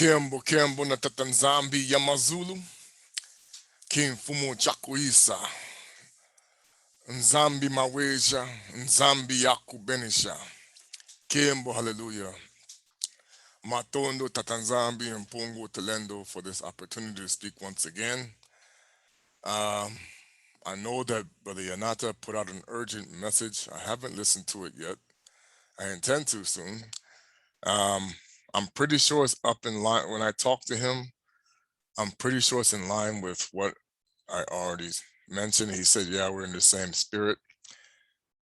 Kembo na nZambi Yamazulu. King Fumo Chakuisa. nZambi Maweja. nZambi Yakubenisha. Kembo hallelujah. Matondo Tatanzambi and Pongo Telendo for this opportunity to speak once again. I know that Brother Yanata put out an urgent message. I haven't listened to it yet. I intend to soon. I'm pretty sure it's up in line. When I talk to him, I'm pretty sure it's in line with what I already mentioned. He said, yeah, we're in the same spirit.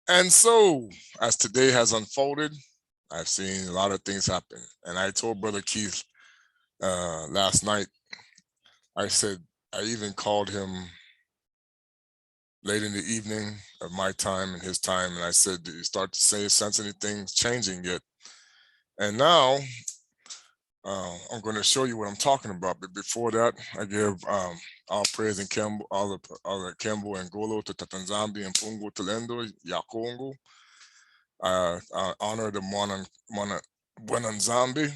And so, as today has unfolded, I've seen a lot of things happen. And I told Brother Keith last night, I said, I even called him late in the evening of my time and his time. And I said, did you start to sense anything changing yet? And now, I'm going to show you what I'm talking about. But before that, I give all praise and Kembo, all the Kembo and Golo to Tatanzambi and Pungo Telendo, Yah Kongo. I honor the nZambi,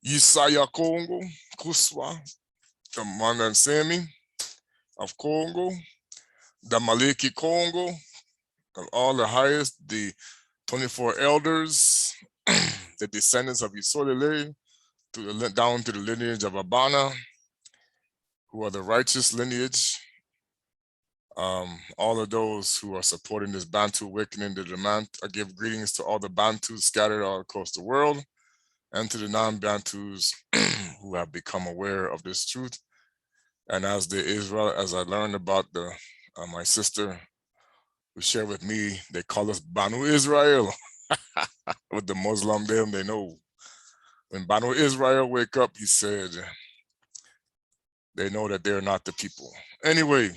Yah Kongo, Kuswa, the nSemi of Congo, the Maliki Congo, of all the highest, the 24 elders, the descendants of Isolele, down to the lineage of Abana, who are the righteous lineage. All of those who are supporting this Bantu awakening, I give greetings to all the Bantus scattered all across the world, and to the non-Bantus who have become aware of this truth. And as I learned about my sister who shared with me, they call us Banu Israel. With the Muslim, they know. When Banu Israel wake up, he said, they know that they're not the people. Anyway,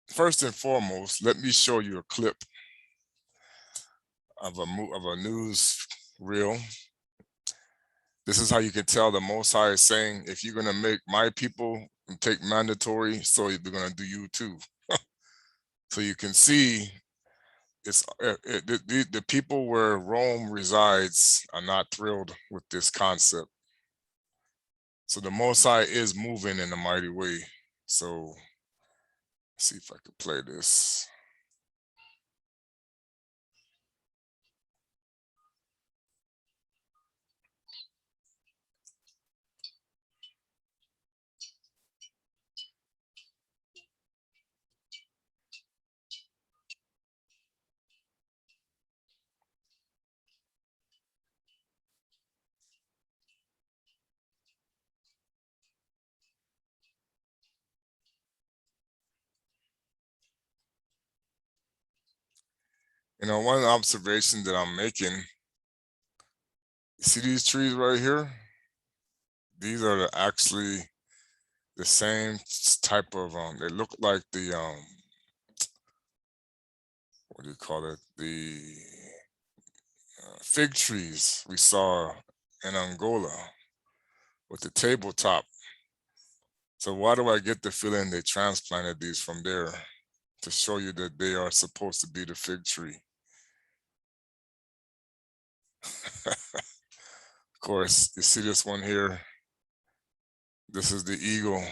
first and foremost, let me show you a clip of a news reel. This is how you can tell the Most High is saying, if you're going to make my people take mandatory, so they're going to do you too. So you can see the people where Rome resides are not thrilled with this concept. So the Most High is moving in a mighty way. So let's see if I can play this. You know, one observation that I'm making, you see these trees right here? These are actually the same type of, they look like the, what do you call it? The fig trees we saw in Angola with the tabletop. So why do I get the feeling they transplanted these from there to show you that they are supposed to be the fig tree? Of course, you see this one here. This is the eagle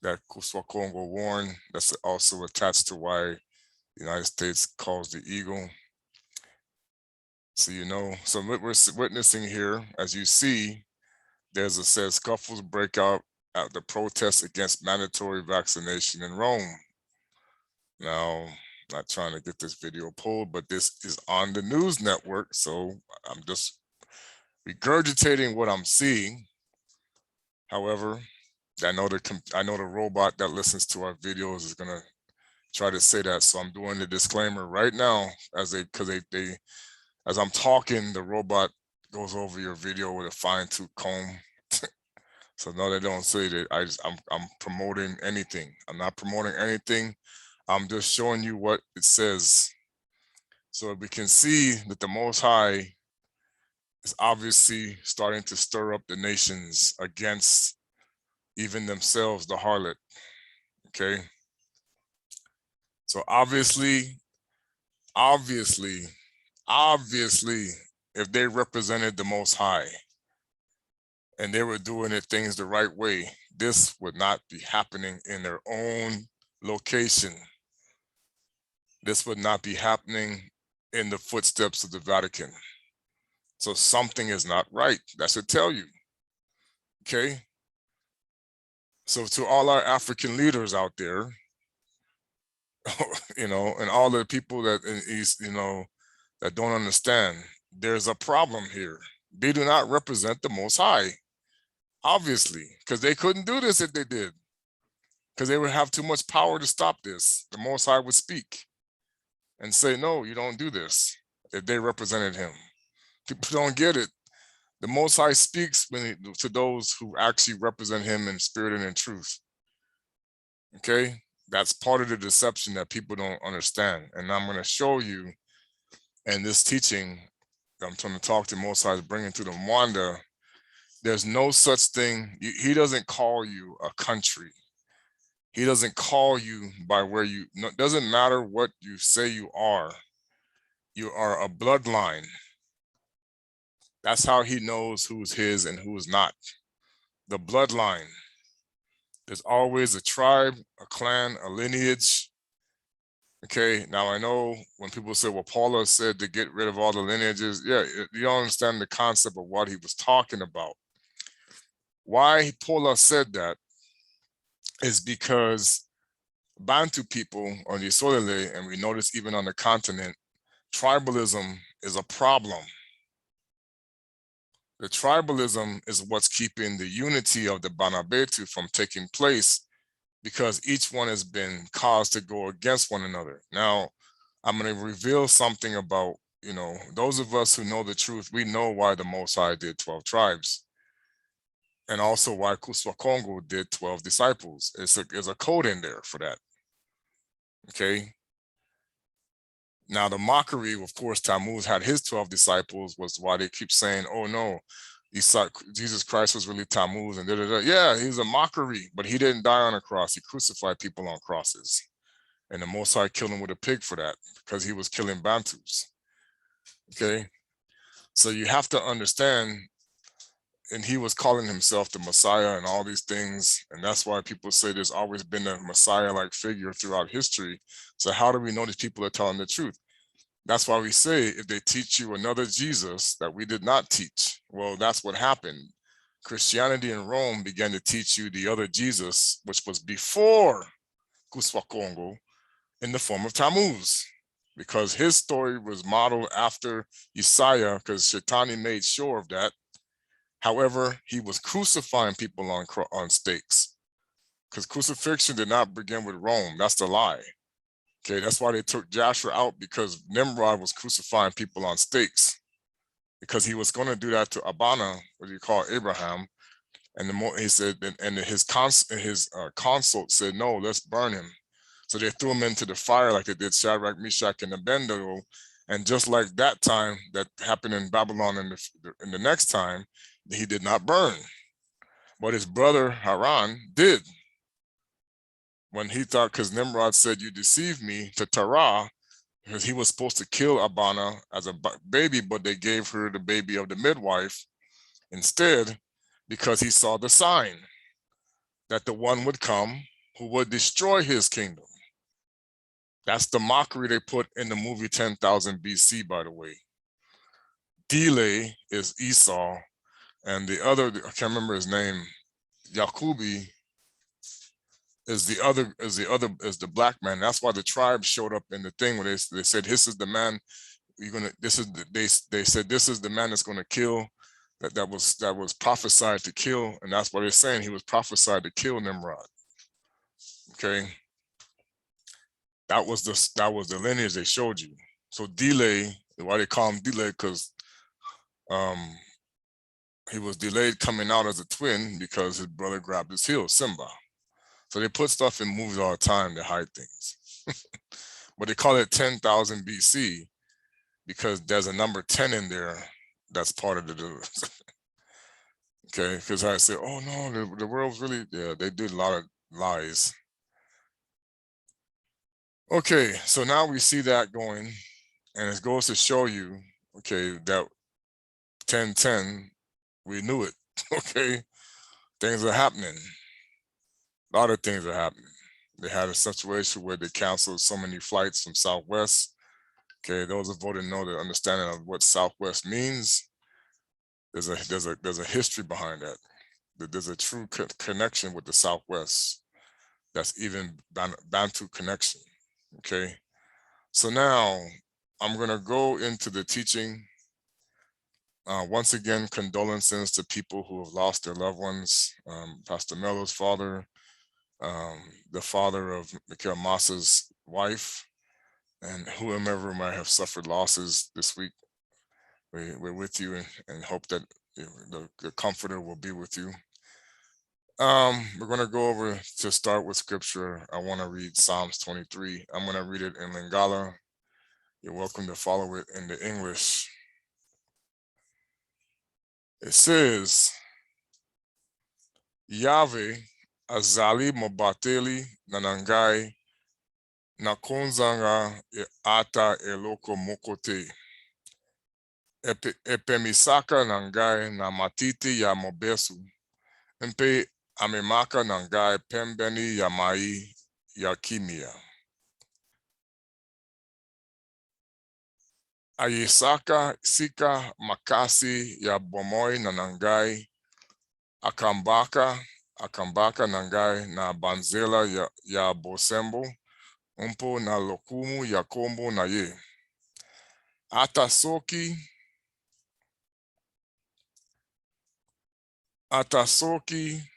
that Kuswa Kongo warned. That's also attached to why the United States calls the eagle. So, you know, so what we're witnessing here, as you see, says scuffles break out at the protests against mandatory vaccination in Rome. Now, not trying to get this video pulled, but this is on the news network. So I'm just regurgitating what I'm seeing. However, I know the robot that listens to our videos is gonna try to say that. So I'm doing the disclaimer right now as I'm talking, the robot goes over your video with a fine-tooth comb. So no, they don't say that. I'm promoting anything. I'm not promoting anything. I'm just showing you what it says. So we can see that the Most High is obviously starting to stir up the nations against even themselves, the harlot. Okay. So obviously, if they represented the Most High and they were doing it things the right way, this would not be happening in their own location. This would not be happening in the footsteps of the Vatican. So something is not right. That should tell you. Okay. So to all our African leaders out there, you know, and all the people that is, you know, that don't understand, there's a problem here. They do not represent the Most High, obviously, because they couldn't do this if they did, because they would have too much power to stop this. The Most High would speak and say, no, you don't do this, if they represented him. People don't get it. The Most High speaks to those who actually represent him in spirit and in truth. Okay, that's part of the deception that people don't understand. And I'm going to show you in this teaching, I'm trying to talk to Most High, bringing to the Muanda. There's no such thing. He doesn't call you a country. He doesn't call you by where you, no, doesn't matter what you say you are. You are a bloodline. That's how he knows who's his and who's not. The bloodline. There's always a tribe, a clan, a lineage. Okay, now I know when people say, well, Paula said to get rid of all the lineages. Yeah, you don't understand the concept of what he was talking about. Why Paula said that is because Bantu people on the Isolele, and we notice even on the continent, tribalism is a problem. The tribalism is what's keeping the unity of the Banabetu from taking place, because each one has been caused to go against one another. Now, I'm going to reveal something about, you know, those of us who know the truth, we know why the Most High did 12 tribes. And also why Kuswa Kongo did 12 disciples. There's a code in there for that. Okay. Now the mockery, of course, Tammuz had his 12 disciples, was why they keep saying, oh no, Jesus Christ was really Tammuz and da-da-da. Yeah, he was a mockery, but he didn't die on a cross. He crucified people on crosses. And the Most High killed him with a pig for that, because he was killing Bantus. Okay. So you have to understand, and he was calling himself the Messiah and all these things. And that's why people say there's always been a Messiah-like figure throughout history. So how do we know these people are telling the truth? That's why we say, if they teach you another Jesus that we did not teach, well, that's what happened. Christianity in Rome began to teach you the other Jesus, which was before Kuswa Kongo, in the form of Tammuz, because his story was modeled after Isaiah, because Shaitani made sure of that. However, he was crucifying people on stakes, because crucifixion did not begin with Rome. That's the lie. Okay, that's why they took Joshua out, because Nimrod was crucifying people on stakes, because he was going to do that to Abana, what do you call Abraham, and the more he said, and his consort said, no, let's burn him. So they threw him into the fire like they did Shadrach, Meshach, and Abednego. And just like that time that happened in Babylon, in the next time, he did not burn. But his brother Haran did. When he thought, because Nimrod said, you deceived me, to Terah, because he was supposed to kill Abana as a baby, but they gave her the baby of the midwife instead, because he saw the sign that the one would come who would destroy his kingdom. That's the mockery they put in the movie 10,000 BC, by the way. Delay is Esau, and the other, I can't remember his name, Yakubi is the black man. That's why the tribe showed up in the thing where they said, this is the man you're gonna, they said this is the man that's gonna kill, that was prophesied to kill, and that's why they're saying he was prophesied to kill Nimrod. Okay. That was the lineage they showed you. So delay, why they call him delay, because he was delayed coming out as a twin because his brother grabbed his heel, Simba. So they put stuff in movies all the time to hide things. But they call it 10,000 BC because there's a number 10 in there that's part of the okay, because I say, oh no, the world's really, yeah, they did a lot of lies. Okay, so now we see that going, and it goes to show you, okay, that 10:10, we knew it. Okay, things are happening. A lot of things are happening. They had a situation where they canceled so many flights from Southwest. Okay, those who voted know the understanding of what Southwest means. There's a history behind that. There's a true connection with the Southwest. That's even Bantu connection. Okay, so now I'm gonna go into the teaching. Once again, condolences to people who have lost their loved ones. Pastor Mello's father, the father of Mikhail Masa's wife, and whomever might have suffered losses this week. We're with you and hope that the comforter will be with you. We're going to go over to start with scripture. I want to read Psalms 23. I'm going to read it in Lingala. You're welcome to follow it in the English. It says, Yahweh azali mobateli nanangai nakonzanga ata eloko mokote. Epemisaka nangai na matiti ya mobesu. Mpe amemaka nangai pembeni ya mai ya kimia. Ayisaka sika makasi ya bomoi nanangai. Akambaka nangai na banzela ya bosembo. Umpo na lokumu ya kombo na ye. Atasoki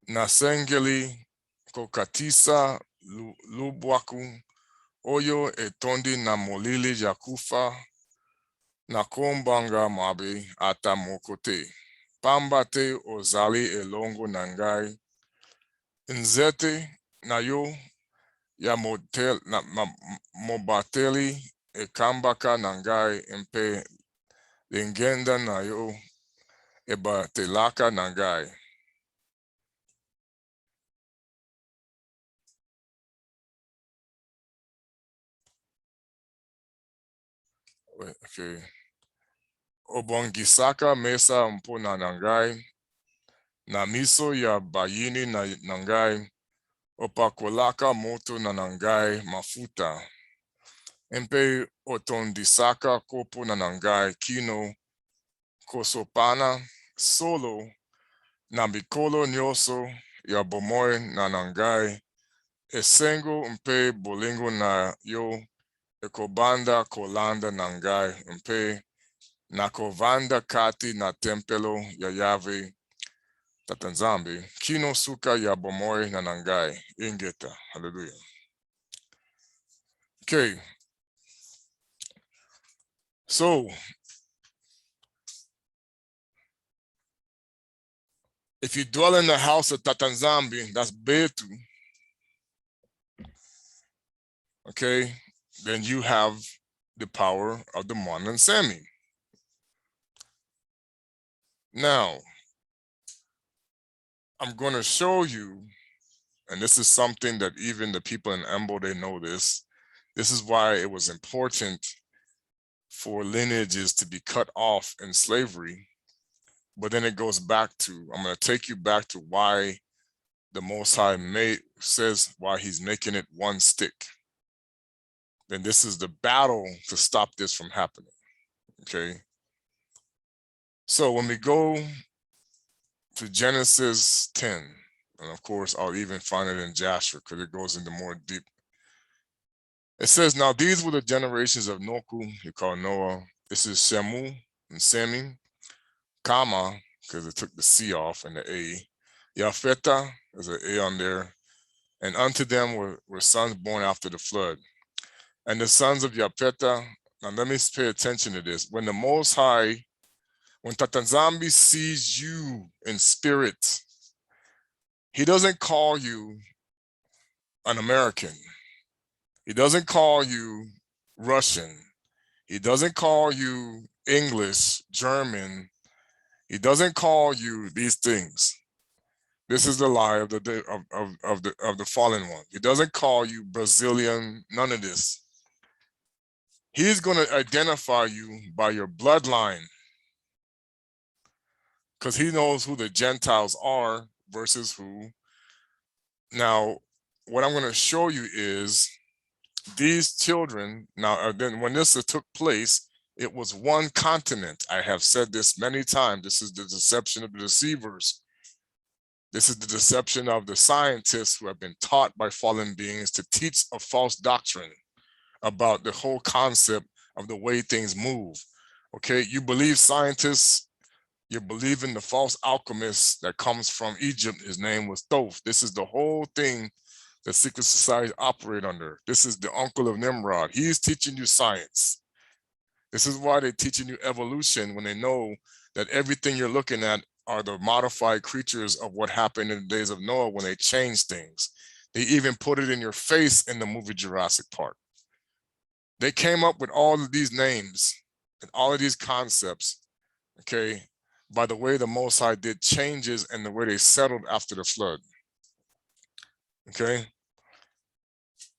na sengeli kokatisa lubwaku. Oyo etondi na molili ya kufa. Na kombanga mabe ata mokote. Pambate ozali elongo nangai. Nzete na yo ya mobateli ekambaka nangai mpe lingenda na yo ebatelaka nangai. Okay. Obongisaka mesa mpo na nangai. Na miso ya bayini na nangai. Opakolaka moto na nangai mafuta. Mpe otondisaka kopo na nangai kino kosopana solo na mikolo nyoso ya bomoi na nangai. Esengo mpe bolingo na yo ekobanda kolanda nangai mpe nakovanda kati na tempelo ya Yahweh Tata nZambi kino suka ya bomoi na nangai ingeta. Hallelujah. Okay. So if you dwell in the house of Tata nZambi, that's Betu, okay, then you have the power of the Muanda nSemi. Now, I'm going to show you, and this is something that even the people in Embo, they know this. This is why it was important for lineages to be cut off in slavery. But then it goes back to, I'm going to take you back to why the Most High says why he's making it one stick. Then this is the battle to stop this from happening, okay? So when we go to Genesis 10, and of course, I'll even find it in Jasher because it goes into more deep. It says, now these were the generations of Noku, you call Noah. This is Shemu and Semi, Kama, because it took the C off and the A. Yafeta, there's an A on there. And unto them were sons born after the flood. And the sons of Yafeta, now let me pay attention to this. When the Most High, when Tata nZambi sees you in spirit, he doesn't call you an American. He doesn't call you Russian. He doesn't call you English, German. He doesn't call you these things. This is the lie of the fallen one. He doesn't call you Brazilian, none of this. He's going to identify you by your bloodline, because he knows who the Gentiles are versus who. Now, what I'm going to show you is these children. Now, then when this took place, it was one continent. I have said this many times. This is the deception of the deceivers. This is the deception of the scientists who have been taught by fallen beings to teach a false doctrine about the whole concept of the way things move. Okay, you believe scientists, you believe in the false alchemist that comes from Egypt. His name was Thoth. This is the whole thing that secret societies operate under. This is the uncle of Nimrod. He's teaching you science. This is why they're teaching you evolution, when they know that everything you're looking at are the modified creatures of what happened in the days of Noah when they changed things. They even put it in your face in the movie Jurassic Park. They came up with all of these names and all of these concepts, okay, by the way the Most High did changes and the way they settled after the flood. Okay,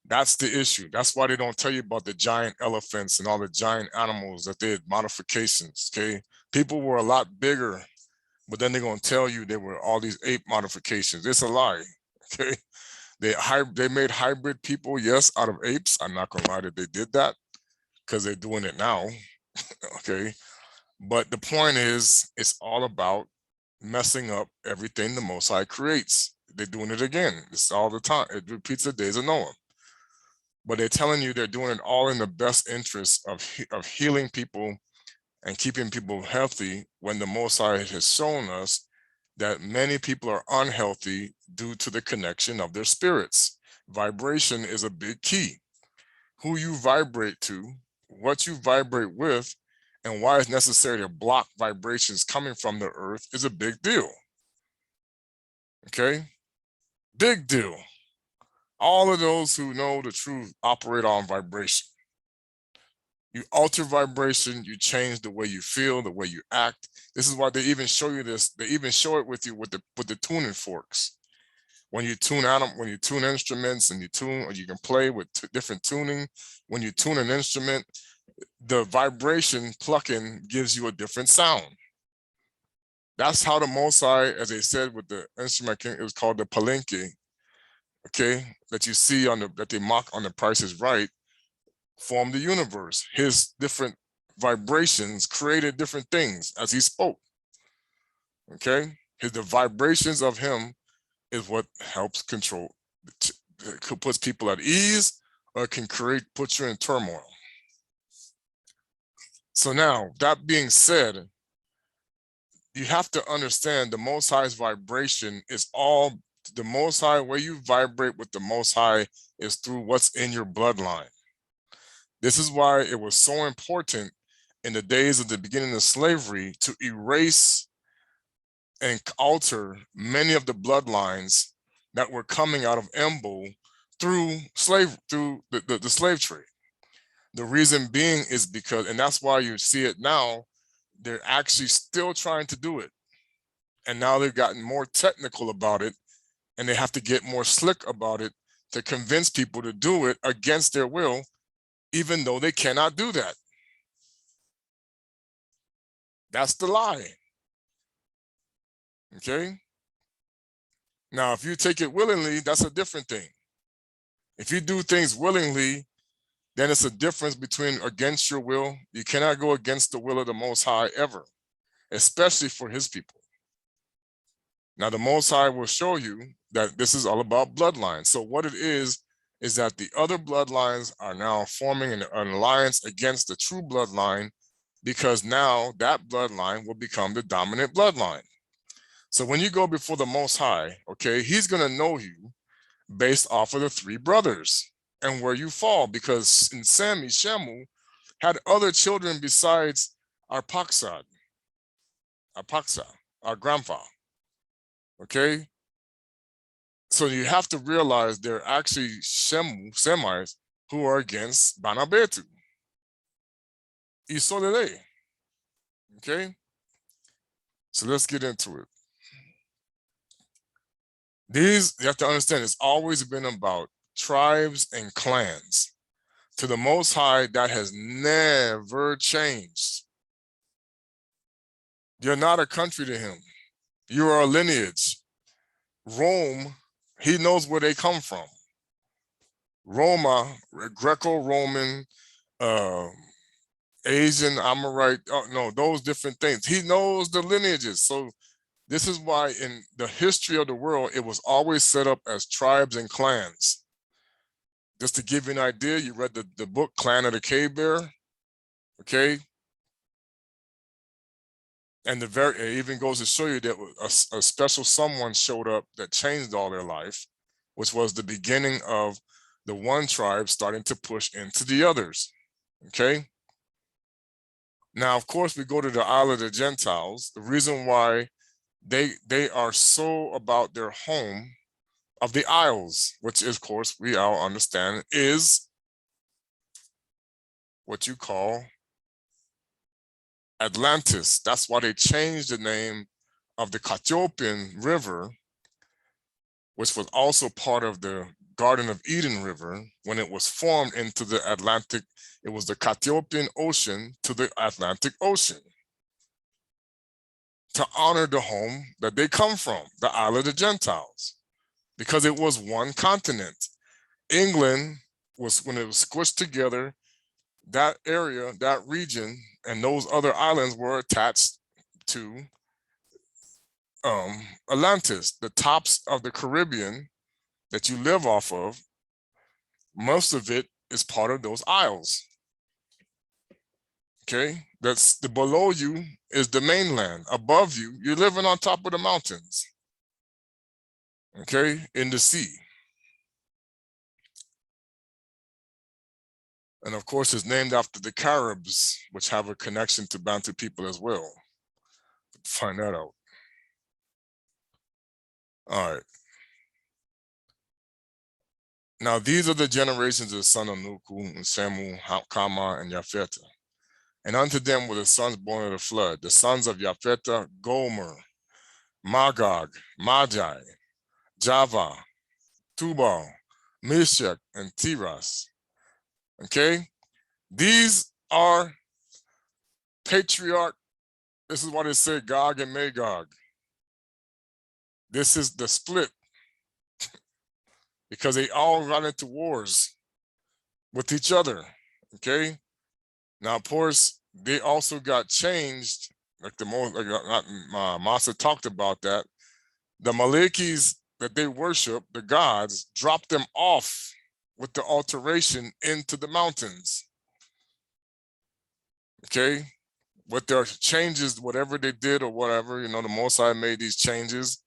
that's the issue. That's why they don't tell you about the giant elephants and all the giant animals that they had modifications. Okay, people were a lot bigger, but then they're going to tell you there were all these ape modifications. It's a lie. Okay, they made hybrid people, yes, out of apes. I'm not going to lie that they did that, because they're doing it now. Okay, but the point is, it's all about messing up everything the Most High creates. They're doing it again. It's all the time. It repeats the days of Noah. But they're telling you they're doing it all in the best interest of healing people and keeping people healthy, when the Most High has shown us that many people are unhealthy due to the connection of their spirits. Vibration is a big key. Who you vibrate to, what you vibrate with, and why it's necessary to block vibrations coming from the earth is a big deal. Okay? Big deal. All of those who know the truth operate on vibration. You alter vibration, you change the way you feel, the way you act. This is why they even show you this. They even show it with you with the tuning forks. When you tune instruments and you tune, or you can play with different tuning. When you tune an instrument, the vibration plucking gives you a different sound. That's how the Most High, as they said with the instrument, it was called the palenque, okay, that you see that they mock on The Price is Right, formed the universe. His different vibrations created different things as he spoke. Okay, the vibrations of him is what helps control, puts people at ease, or can put you in turmoil. So now, that being said, you have to understand the Most High's vibration is all the Most High. Where you vibrate with the Most High is through what's in your bloodline. This is why it was so important in the days of the beginning of slavery to erase and alter many of the bloodlines that were coming out of Embu through the slave trade. The reason being is because, and that's why you see it now, they're actually still trying to do it. And now they've gotten more technical about it, and they have to get more slick about it to convince people to do it against their will, even though they cannot do that. That's the lie. Okay? Now, if you take it willingly, that's a different thing. If you do things willingly, then it's a difference between against your will. You cannot go against the will of the Most High ever, especially for his people. Now, the Most High will show you that this is all about bloodlines. So what it is that the other bloodlines are now forming an alliance against the true bloodline, because now that bloodline will become the dominant bloodline. So when you go before the Most High, okay, he's going to know you based off of the three brothers and where you fall, because nSemi, Shemu, had other children besides Arphaxad, our grandfather. Okay, so you have to realize they're actually Semites who are against Banabetu, Isolele. Okay, so let's get into it. You have to understand, it's always been about tribes and clans. To the Most High, that has never changed. You're not a country to him. You are a lineage. Rome, he knows where they come from. Roma, Greco-Roman, Asian, Amorite, no, those different things. He knows the lineages. So this is why in the history of the world, it was always set up as tribes and clans. Just to give you an idea, you read the book Clan of the Cave Bear, okay? And it even goes to show you that a special someone showed up that changed all their life, which was the beginning of the one tribe starting to push into the others, okay? Now, of course, we go to the Isle of the Gentiles. The reason why they are so about their home of the Isles, which is, of course, we all understand, is what you call Atlantis. That's why they changed the name of the Cathiopian River, which was also part of the Garden of Eden River, when it was formed into the Atlantic. It was the Cathiopian Ocean to the Atlantic Ocean, to honor the home that they come from, the Isle of the Gentiles, because it was one continent. England was, when it was squished together, that area, that region, and those other islands were attached to Atlantis. The tops of the Caribbean that you live off of, most of it is part of those isles. Okay, that's the below you is the mainland. Above you, you're living on top of the mountains. Okay, in the sea. And of course, it's named after the Caribs, which have a connection to Bantu people as well. Find that out. All right. Now, these are the generations of the son of Nuku, and Semu, Kama, and Yafeta. And unto them were the sons born of the flood, the sons of Yafeta, Gomer, Magog, Magi, Java, Tubal, Meshach, and Tiras. Okay? These are patriarch. This is what it said, Gog and Magog. This is the split, because they all got into wars with each other. Okay? Now, of course, they also got changed, like Masa talked about that. The Malekis that they worship, the gods, dropped them off with the alteration into the mountains. Okay? With their changes, whatever they did or whatever, you know, the Most High made these changes,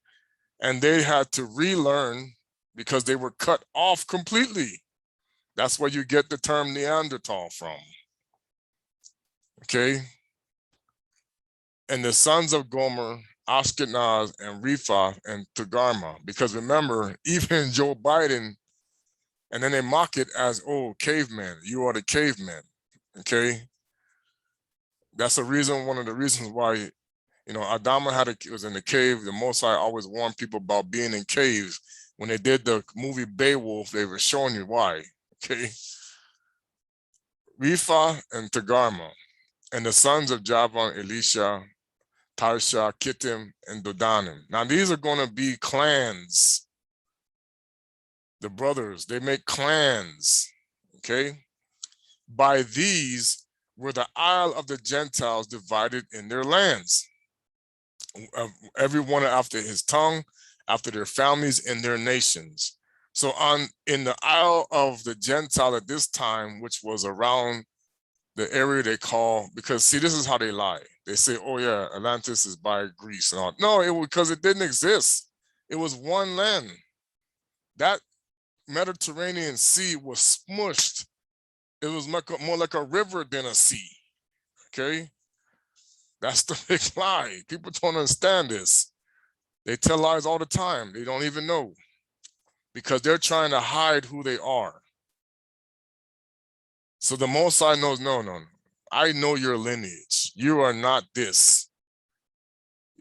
and they had to relearn because they were cut off completely. That's where you get the term Neanderthal from. Okay? And the sons of Gomer, Ashkenaz, and Rephath, and Togarmah, because remember, even Joe Biden, and then they mock it as, oh, cavemen, you are the cavemen, okay? That's a reason, one of the reasons why, you know, Adama was in the cave. The Most High always warned people about being in caves. When they did the movie Beowulf, they were showing you why, okay? Rephath and Togarmah, and the sons of Javan, Elisha, Tarsha, Kittim, and Dodanim. Now, these are going to be clans. The brothers, they make clans, okay? By these were the Isle of the Gentiles divided in their lands. Everyone after his tongue, after their families and their nations. So in the Isle of the Gentile at this time, which was around the area they call, because see, this is how they lie. They say, oh yeah, Atlantis is by Greece and all. No, it was because it didn't exist. It was one land. That Mediterranean Sea was smushed. It was more like a river than a sea, okay? That's the big lie. People don't understand this. They tell lies all the time. They don't even know, because they're trying to hide who they are. So the Most High knows, no. I know your lineage. You are not this.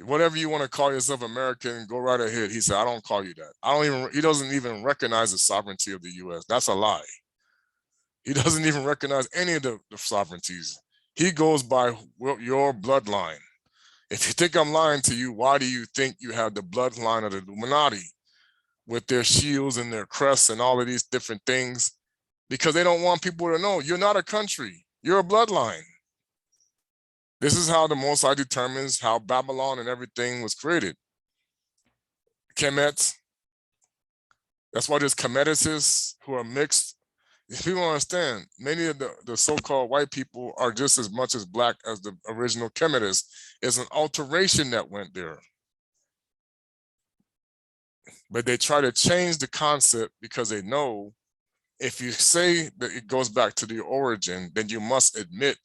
Whatever you want to call yourself American, go right ahead. He said, I don't call you that. He doesn't even recognize the sovereignty of the US. That's a lie. He doesn't even recognize any of the sovereignties. He goes by your bloodline. If you think I'm lying to you, why do you think you have the bloodline of the Illuminati with their shields and their crests and all of these different things? Because they don't want people to know you're not a country, you're a bloodline. This is how the Most High determines how Babylon and everything was created. Kemet. That's why there's Kemeticists who are mixed. If people don't understand, many of the so-called white people are just as much as black as the original Kemetists. It's an alteration that went there. But they try to change the concept because they know if you say that it goes back to the origin, then you must admit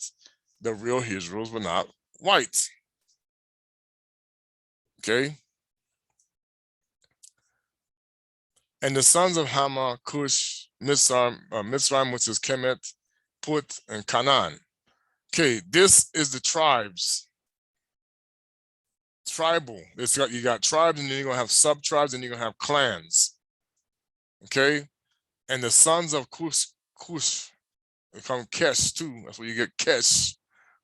the real Hebrews were not white. Okay? And the sons of Hamah, Cush, Mitzrayim, which is Kemet, Put, and Canaan. Okay, this is the tribes. Tribal. You got tribes, and then you're going to have sub-tribes, and you're going to have clans. Okay? And the sons of Cush, they come Kesh too. That's where you get Kesh,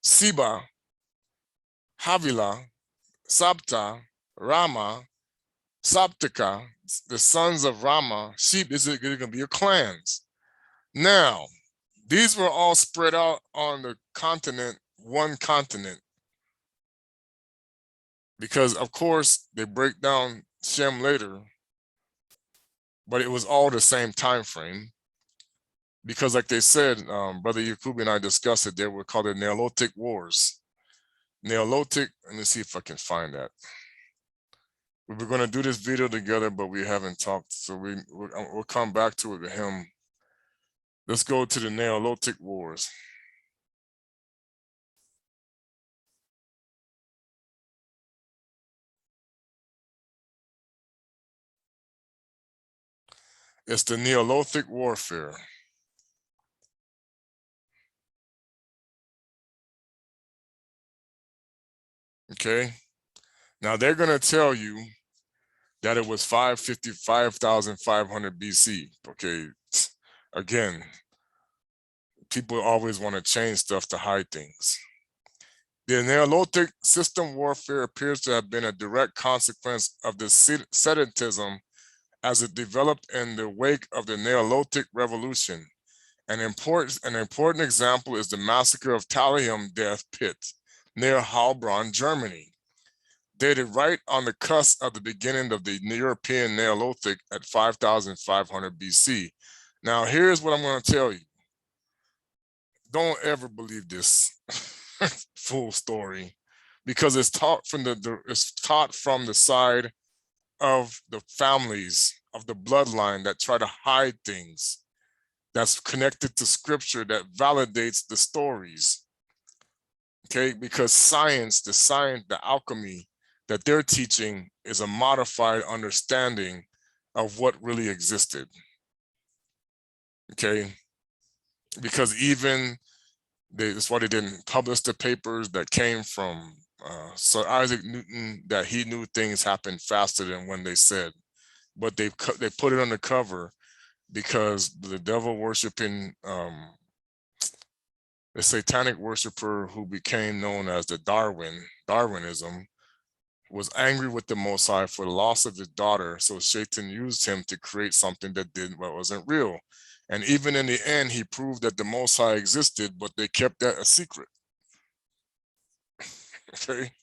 Siba, Havilah, Sabta, Rama, Saptika, the sons of Rama, sheep, is going to be your clans. Now, these were all spread out on the continent, one continent. Because, of course, they break down Shem later, but it was all the same time frame. Because, like they said, Brother Yakubi and I discussed it, they were called the Neolithic Wars. Neolithic, let me see if I can find that. We were going to do this video together, but we haven't talked, so we'll come back to it with him. Let's go to the Neolithic Wars. It's the Neolithic warfare. Okay. Now they're going to tell you that it was 555,500 BC. Okay. Again, people always want to change stuff to hide things. The Neolithic system warfare appears to have been a direct consequence of the sedentism as it developed in the wake of the Neolithic Revolution. An important example is the massacre of Talium Death Pit near Heilbronn, Germany, dated right on the cusp of the beginning of the European Neolithic at 5,500 BC. Now, here's what I'm going to tell you. Don't ever believe this full story, because it's taught from the side of the families of the bloodline that try to hide things that's connected to scripture that validates the stories. Okay, because the alchemy that they're teaching is a modified understanding of what really existed. Okay, because even that's why they didn't publish the papers that came from Sir Isaac Newton, that he knew things happened faster than when they said, but they put it on the cover because the devil worshiping, the satanic worshiper who became known as the Darwinism, was angry with the Most High for the loss of his daughter, so Satan used him to create something that wasn't real. And even in the end, he proved that the Most High existed, but they kept that a secret. Okay.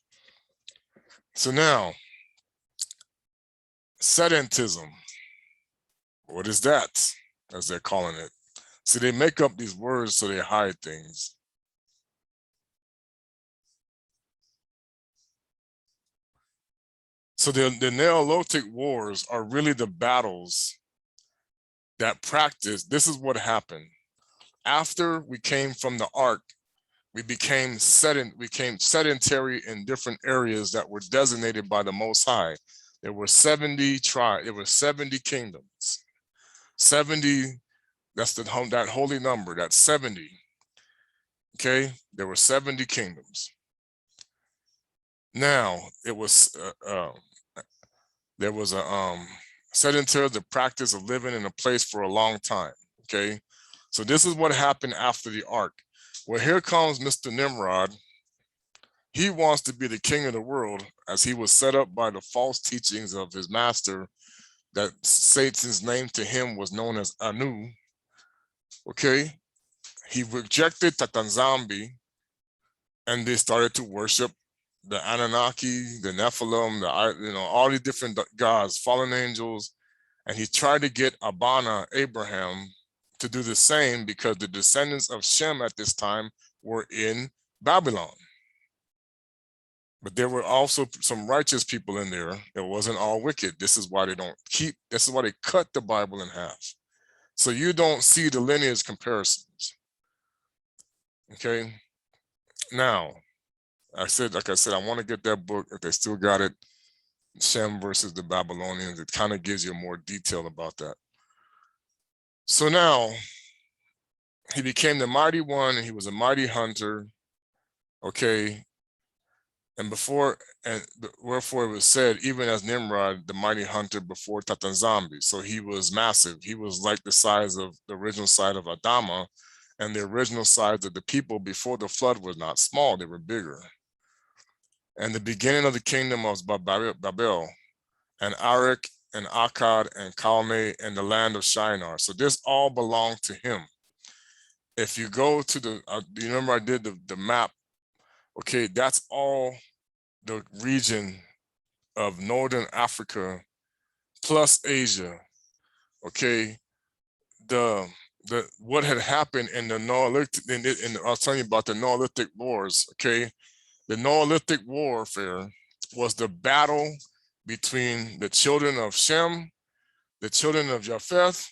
So now, sedentism. What is that, as they're calling it? See, they make up these words so they hide things. So the Neolithic wars are really the battles that practice. This is what happened. After we came from the ark, we became sedentary in different areas that were designated by the Most High. There were 70 tribes, there were 70 kingdoms. 70, that's that holy number, that's 70. Okay, there were 70 kingdoms. Now, it was there was a sedentary, the practice of living in a place for a long time. Okay, So this is what happened after the ark. Well, here comes Mr. Nimrod. He wants to be the king of the world, as he was set up by the false teachings of his master, that Satan's name to him was known as Anu. Okay, he rejected nZambi, and they started to worship the Anunnaki, the Nephilim, all these different gods, fallen angels, and he tried to get Abana, Abraham, to do the same, because the descendants of Shem at this time were in Babylon. But there were also some righteous people in there. It wasn't all wicked. This is why this is why they cut the Bible in half. So you don't see the lineage comparisons. Okay. Now, like I said, I want to get that book, if they still got it, Shem versus the Babylonians. It kind of gives you more detail about that. So now, he became the mighty one, and he was a mighty hunter. Okay. And wherefore it was said, even as Nimrod, the mighty hunter before nZambi. So he was massive. He was like the size of the original size of Adama, and the original size of the people before the flood was not small, they were bigger. And the beginning of the kingdom of Babel, and Arik, and Akkad, and Calne, and the land of Shinar. So this all belonged to him. If you go to you remember I did the map. Okay, that's all the region of Northern Africa plus Asia. Okay, what had happened in the Neolithic, I was telling you about the Neolithic wars. Okay, the Neolithic warfare was the battle between the children of Shem, the children of Japheth,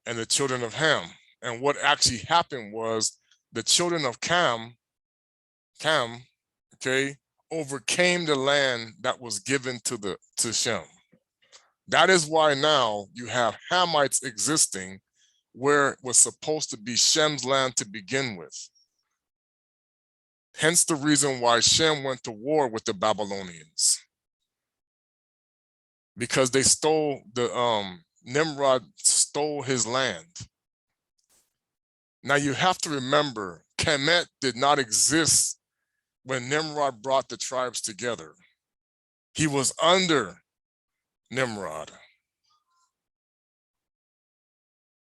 and the children of Ham. And what actually happened was the children of Cam, okay, overcame the land that was given to Shem. That is why now you have Hamites existing where it was supposed to be Shem's land to begin with. Hence the reason why Shem went to war with the Babylonians, because they stole Nimrod stole his land. Now you have to remember, Kemet did not exist when Nimrod brought the tribes together. He was under Nimrod.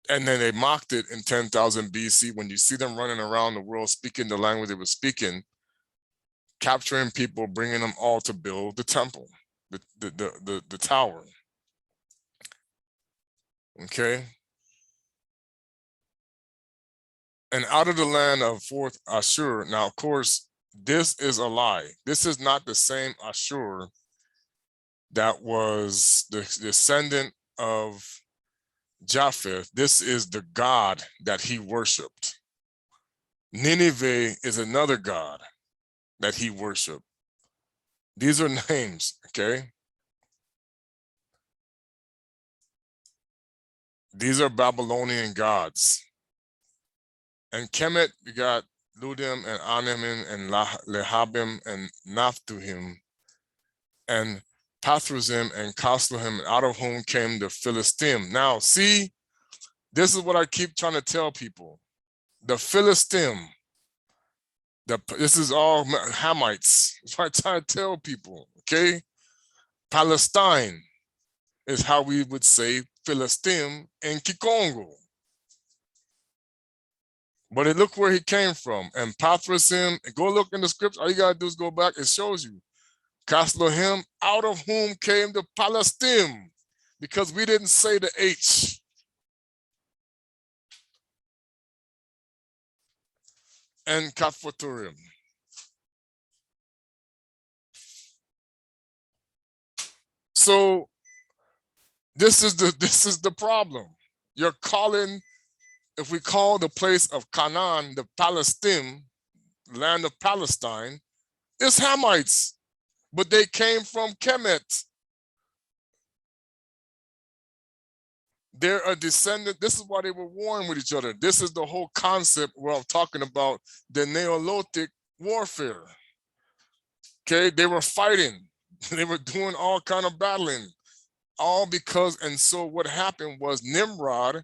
And then they mocked it in 10,000 BC. When you see them running around the world speaking the language they were speaking, capturing people, bringing them all to build the temple, the tower. Okay. And out of the land of fourth Ashur. Now, of course, this is a lie. This is not the same Ashur that was the descendant of Japheth. This is the god that he worshiped. Nineveh is another god that he worshiped. These are names, okay? These are Babylonian gods. And Kemet begot Ludim and Anamim and Lehabim and Naphtuhim and Pathrazim and Casluhim, out of whom came the Philistine. Now, see, this is what I keep trying to tell people. The Philistine, this is all Hamites. That's what I try to tell people, okay? Palestine is how we would say Philistine in Kikongo. But look where he came from. And Pathrazim, go look in the scripture. All you got to do is go back. It shows you. Caslohim, out of whom came the Palestine, because we didn't say the H. And Kafoturim. So this is the problem. You're calling, if we call the place of Canaan the Palestine, land of Palestine, it's Hamites, but they came from Kemet. They're a descendant. This is why they were warring with each other. This is the whole concept where I'm talking about the Neolithic warfare. Okay, they were fighting. They were doing all kind of battling, all because, and so what happened was Nimrod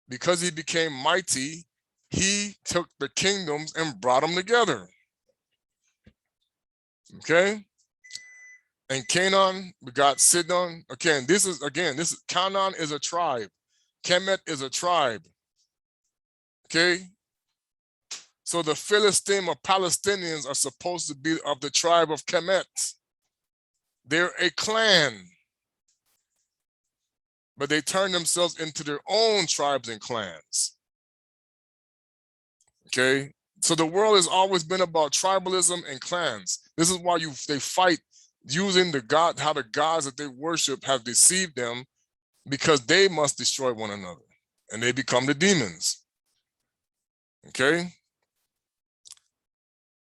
because he became mighty, he took the kingdoms and brought them together. Okay? And Canaan begot Sidon. Again, this is Canaan is a tribe. Kemet is a tribe. Okay? So the Philistine or Palestinians are supposed to be of the tribe of Kemet. They're a clan. But they turn themselves into their own tribes and clans. Okay? So the world has always been about tribalism and clans. This is why they fight using how the gods that they worship have deceived them, because they must destroy one another and they become the demons. Okay?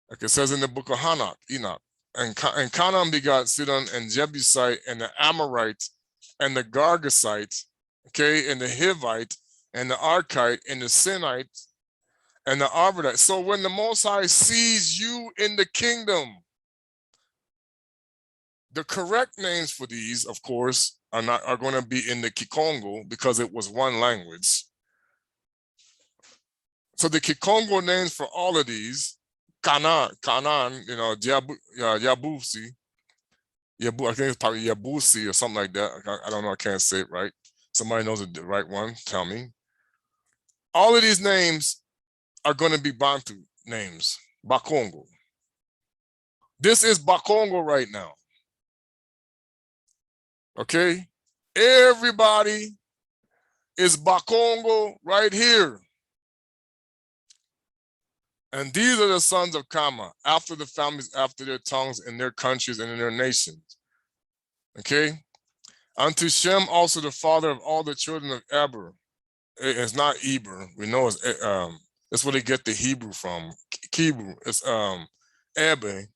Like it says in the book of Enoch, and Canaan begot Sidon and Jebusite and the Amorite and the Gargasite, okay, and the Hivite and the Arkite and the Sinite and the Arvadite. So when the Most High sees you in the kingdom, the correct names for these, of course, are going to be in the Kikongo, because it was one language. So the Kikongo names for all of these, Canaan, Yabusi, I think it's probably Yabusi or something like that. I don't know, I can't say it right. Somebody knows the right one, tell me. All of these names are going to be Bantu names, Bakongo. This is Bakongo right now. Okay? Everybody is Bakongo right here. And these are the sons of Kama, after the families, after their tongues, in their countries, and in their nations. Okay? Unto Shem also the father of all the children of Eber. It's not Eber. We know that's where they get the Hebrew from. Hebrew. It's Eber.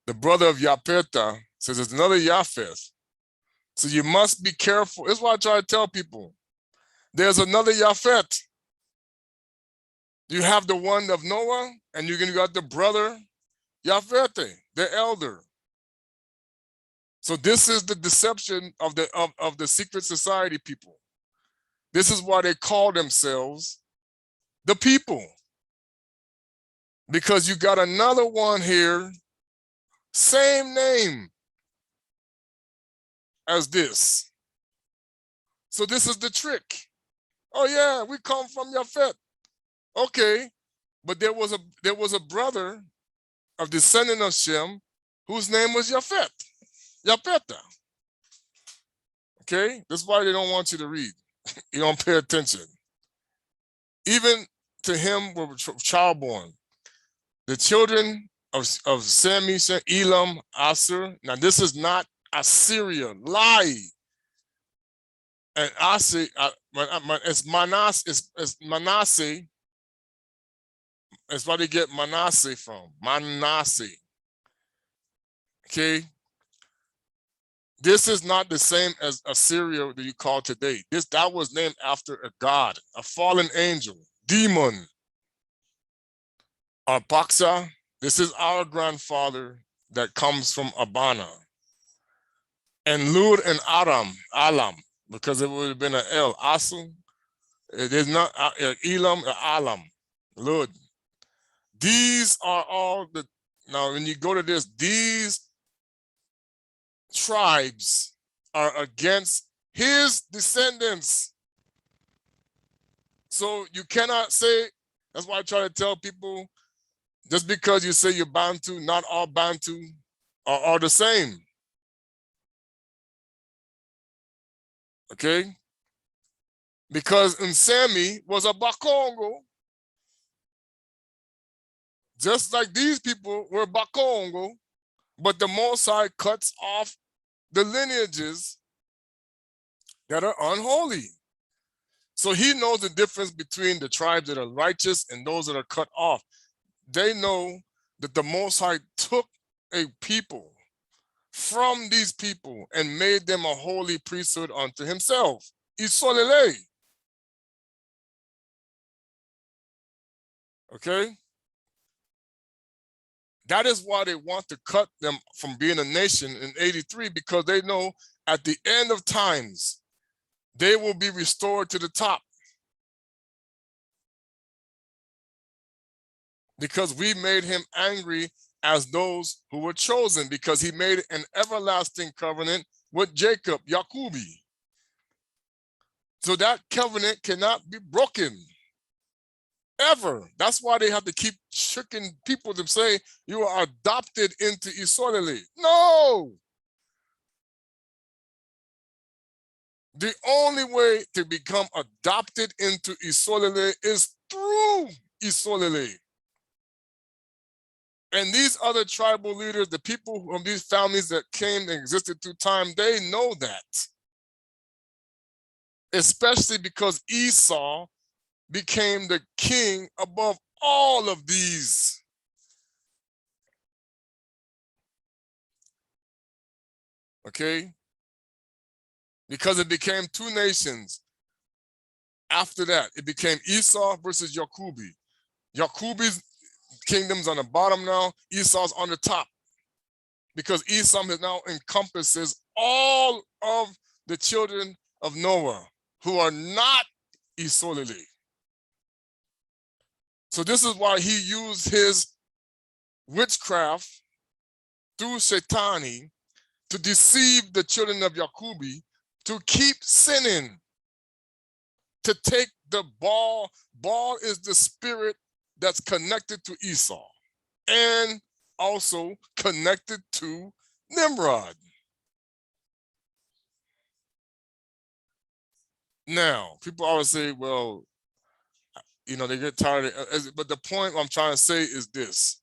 The brother of Yapeta says it's another Japheth. So you must be careful. That's why I try to tell people. There's another Japhet. You have the one of Noah, and you got the brother Japheth, the elder. So this is the deception of the secret society people. This is why they call themselves the people. Because you got another one here, same name as this. So this is the trick. Oh yeah, we come from Japhet. Okay, but there was a brother of descendant of Shem whose name was Japhet. Japeta. Okay, that's why they don't want you to read. You don't pay attention. Even to him were childborn. The children of Semi, Elam, Asur. Now this is not Assyria. Lie. And Asir, it's Manasseh. It's where they get Manasseh from. Manasseh. Okay. This is not the same as Assyria that you call today. That was named after a god, a fallen angel, demon. Arpaksa, this is our grandfather that comes from Abana. And Lud and Alam, because it would have been an El, Asu. It is not Elam or Alam, Lud. These are all now when you go to this, these tribes are against his descendants. So you cannot say, that's why I try to tell people, just because you say you're Bantu, not all Bantu are the same. Okay? Because nSemi was a Bakongo, just like these people were Bakongo, but the Most High cuts off the lineages that are unholy. So he knows the difference between the tribes that are righteous and those that are cut off. They know that the Most High took a people from these people and made them a holy priesthood unto himself. Isolele. Okay? That is why they want to cut them from being a nation in 83, because they know at the end of times, they will be restored to the top. because we made him angry as those who were chosen, because he made an everlasting covenant with Jacob, Yakubi. So that covenant cannot be broken, ever. That's why they have to keep tricking people to say you are adopted into Isolele. No! The only way to become adopted into Isolele is through Isolele. And these other tribal leaders, the people from these families that came and existed through time, they know that. Especially because Esau became the king above all of these. Okay? Because it became two nations. After that, it became Esau versus Yakubi. Yakubi's kingdom's on the bottom now, Esau's on the top. Because Esau now encompasses all of the children of Noah who are not Isolele. So this is why he used his witchcraft through Shaitani to deceive the children of Yakubi to keep sinning, to take the ball. Ball is the spirit that's connected to Esau and also connected to Nimrod. Now, people always say, well, you know, they get tired of it, but the point I'm trying to say is this.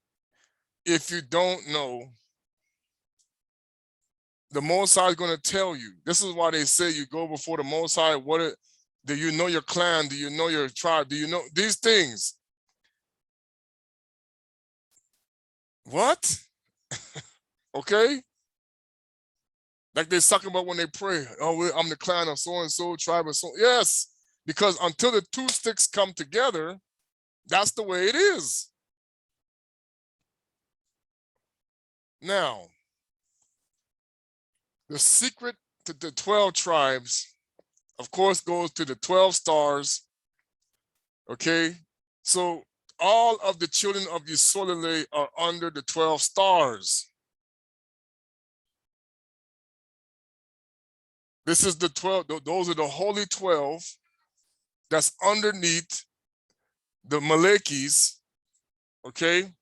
If you don't know, the Most High is going to tell you. This is why they say you go before the Most High. Do you know your clan? Do you know your tribe? Do you know these things? What? Okay? Like they talk about when they pray. Oh, I'm the clan of so-and-so, tribe of so. Yes, because until the two sticks come together, that's the way it is. Now, the secret to the 12 tribes, of course, goes to the 12 stars. Okay? So all of the children of Isolele are under the 12 stars. This is the 12, those are the holy 12 that's underneath the Malekis, okay?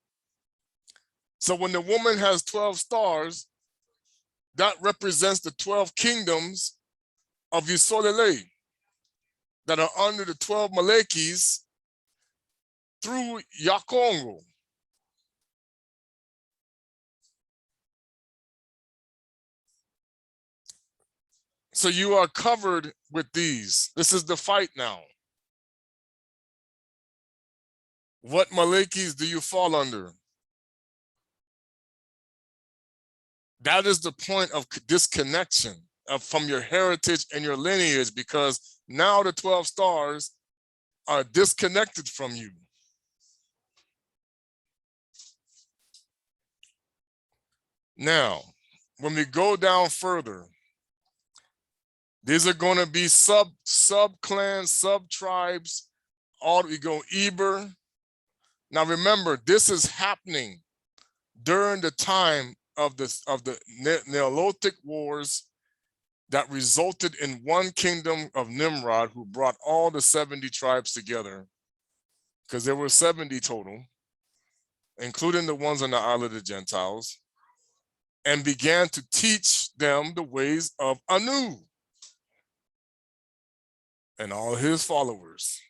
So when the woman has 12 stars, that represents the 12 kingdoms of Isolele that are under the 12 Malekis through Yah Kongo. So you are covered with these. This is the fight now. What Malekis do you fall under? That is the point of disconnection from your heritage and your lineage, because now the 12 stars are disconnected from you. Now, when we go down further, these are going to be sub-clans, sub-tribes. All we go Eber. Now remember, this is happening during the time of the Neolithic wars that resulted in one kingdom of Nimrod, who brought all the 70 tribes together, because there were 70 total, including the ones on the Isle of the Gentiles, and began to teach them the ways of Anu and all his followers.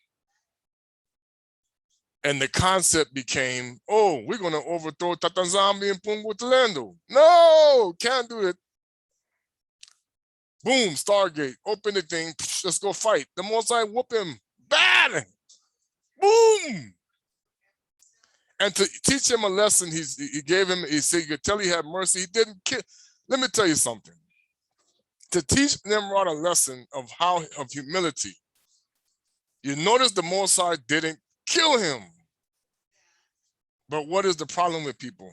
And the concept became, oh, we're going to overthrow Tata nZambi and Pungu Talendo. No, can't do it. Boom, Stargate, open the thing, let's go fight. The Most High whoop him, bad, boom. And to teach him a lesson, he gave him, he said, you could tell he had mercy, he didn't kill. Let me tell you something. To teach Nimrod a lesson of humility, you notice the Most High didn't kill him. But what is the problem with people?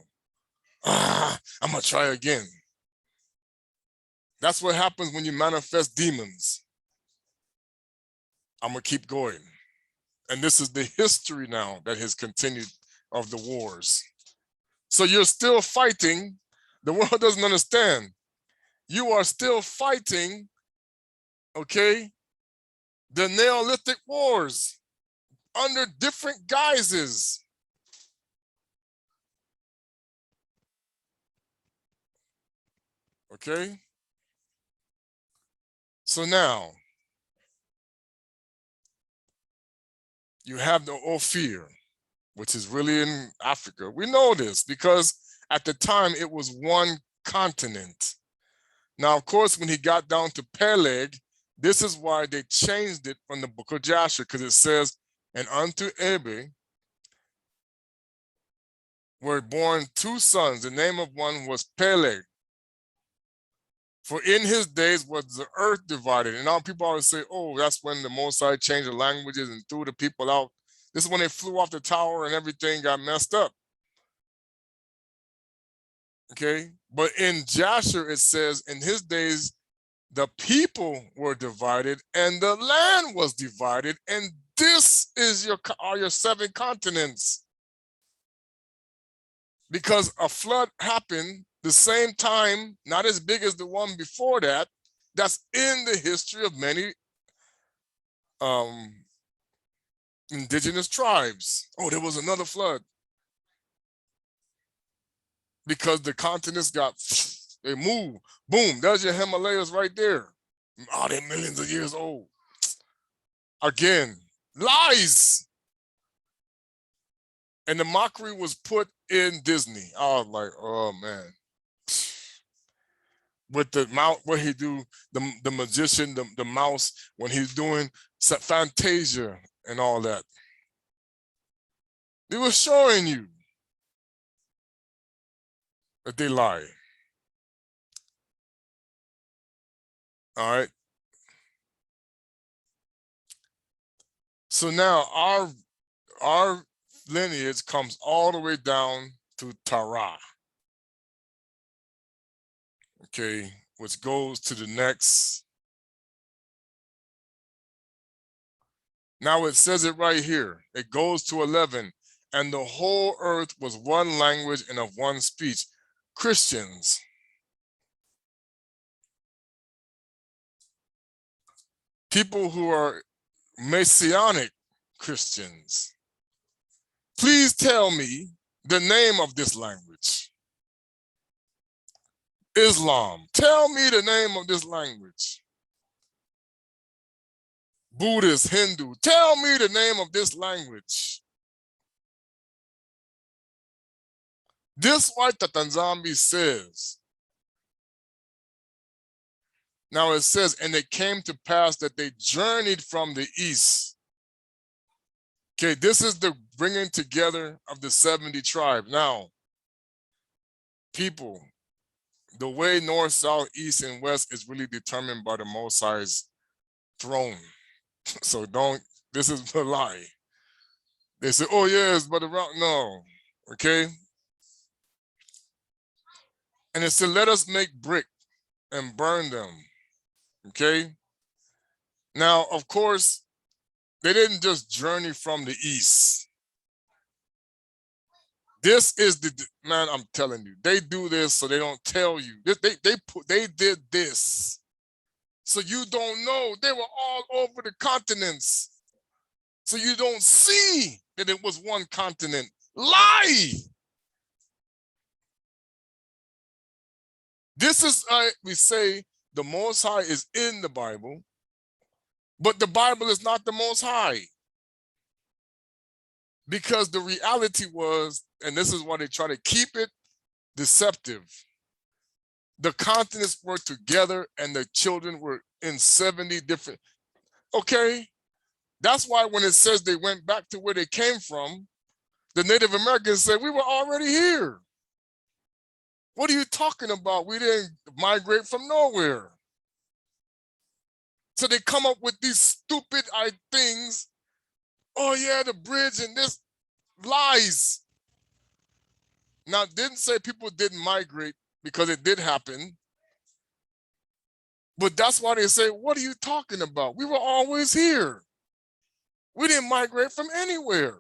I'm gonna try again. That's what happens when you manifest demons. I'm gonna keep going. And this is the history now that has continued of the wars. So you're still fighting. The world doesn't understand. You are still fighting, okay, the Neolithic wars under different guises. Okay? So now, you have the Ophir, which is really in Africa. We know this because at the time it was one continent. Now, of course, when he got down to Peleg, this is why they changed it from the book of Joshua, because it says, and unto Eber were born 2 sons. The name of one was Peleg. For in his days was the earth divided. And now people always say, oh, that's when the Most High changed the languages and threw the people out. This is when they flew off the tower and everything got messed up. Okay? But in Joshua, it says, in his days, the people were divided and the land was divided. And this is your 7 continents. Because a flood happened the same time, not as big as the one before that, that's in the history of many indigenous tribes. Oh, there was another flood. Because the continents they move, boom, there's your Himalayas right there. Oh, they're millions of years old. Again, lies. And the mockery was put in Disney. I was like, oh man. With the mouth, what he do, the magician, the mouse, when he's doing Fantasia and all that. They were showing you that they lie. All right. So now our lineage comes all the way down to Terah. Okay, which goes to the next. Now it says it right here. It goes to 11. And the whole earth was one language and of one speech. Christians. People who are Messianic Christians. Please tell me the name of this language. Islam. Tell me the name of this language. Buddhist, Hindu. Tell me the name of this language. This what the nZambi says. Now it says, and it came to pass that they journeyed from the east. Okay, this is the bringing together of the 70 tribes. Now, people, the way north, south, east, and west is really determined by the Most High's throne. So this is a lie. They say, oh yes, but around, no, okay? And it said, let us make brick and burn them, okay? Now, of course, they didn't just journey from the east. This is man, I'm telling you, they do this so they don't tell you. They did this. So you don't know. They were all over the continents. So you don't see that it was one continent. Lie. This is, we say the Most High is in the Bible, but the Bible is not the Most High. Because the reality was, and this is why they try to keep it deceptive, the continents were together and the children were in 70 different, okay? That's why when it says they went back to where they came from, the Native Americans said, we were already here. What are you talking about? We didn't migrate from nowhere. So they come up with these stupid things. Oh yeah, the bridge and this, lies. Now, didn't say people didn't migrate because it did happen. But that's why they say, what are you talking about? We were always here. We didn't migrate from anywhere.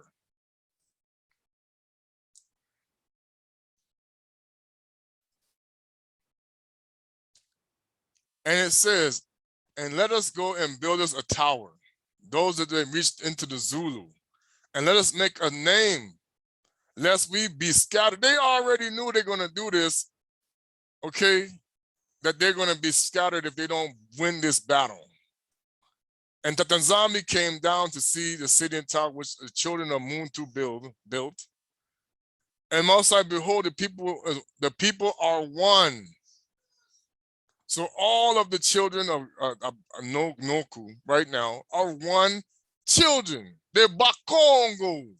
And it says, and let us go and build us a tower, those that they reached into the Zulu, and let us make a name, lest we be scattered. They already knew they're going to do this, okay, that they're going to be scattered if they don't win this battle. And the nZambi came down to see the city and tower which the children of Muntu built. And Most High, behold, the people are one. So all of the children of Noku right now are one children. They're Bakongo.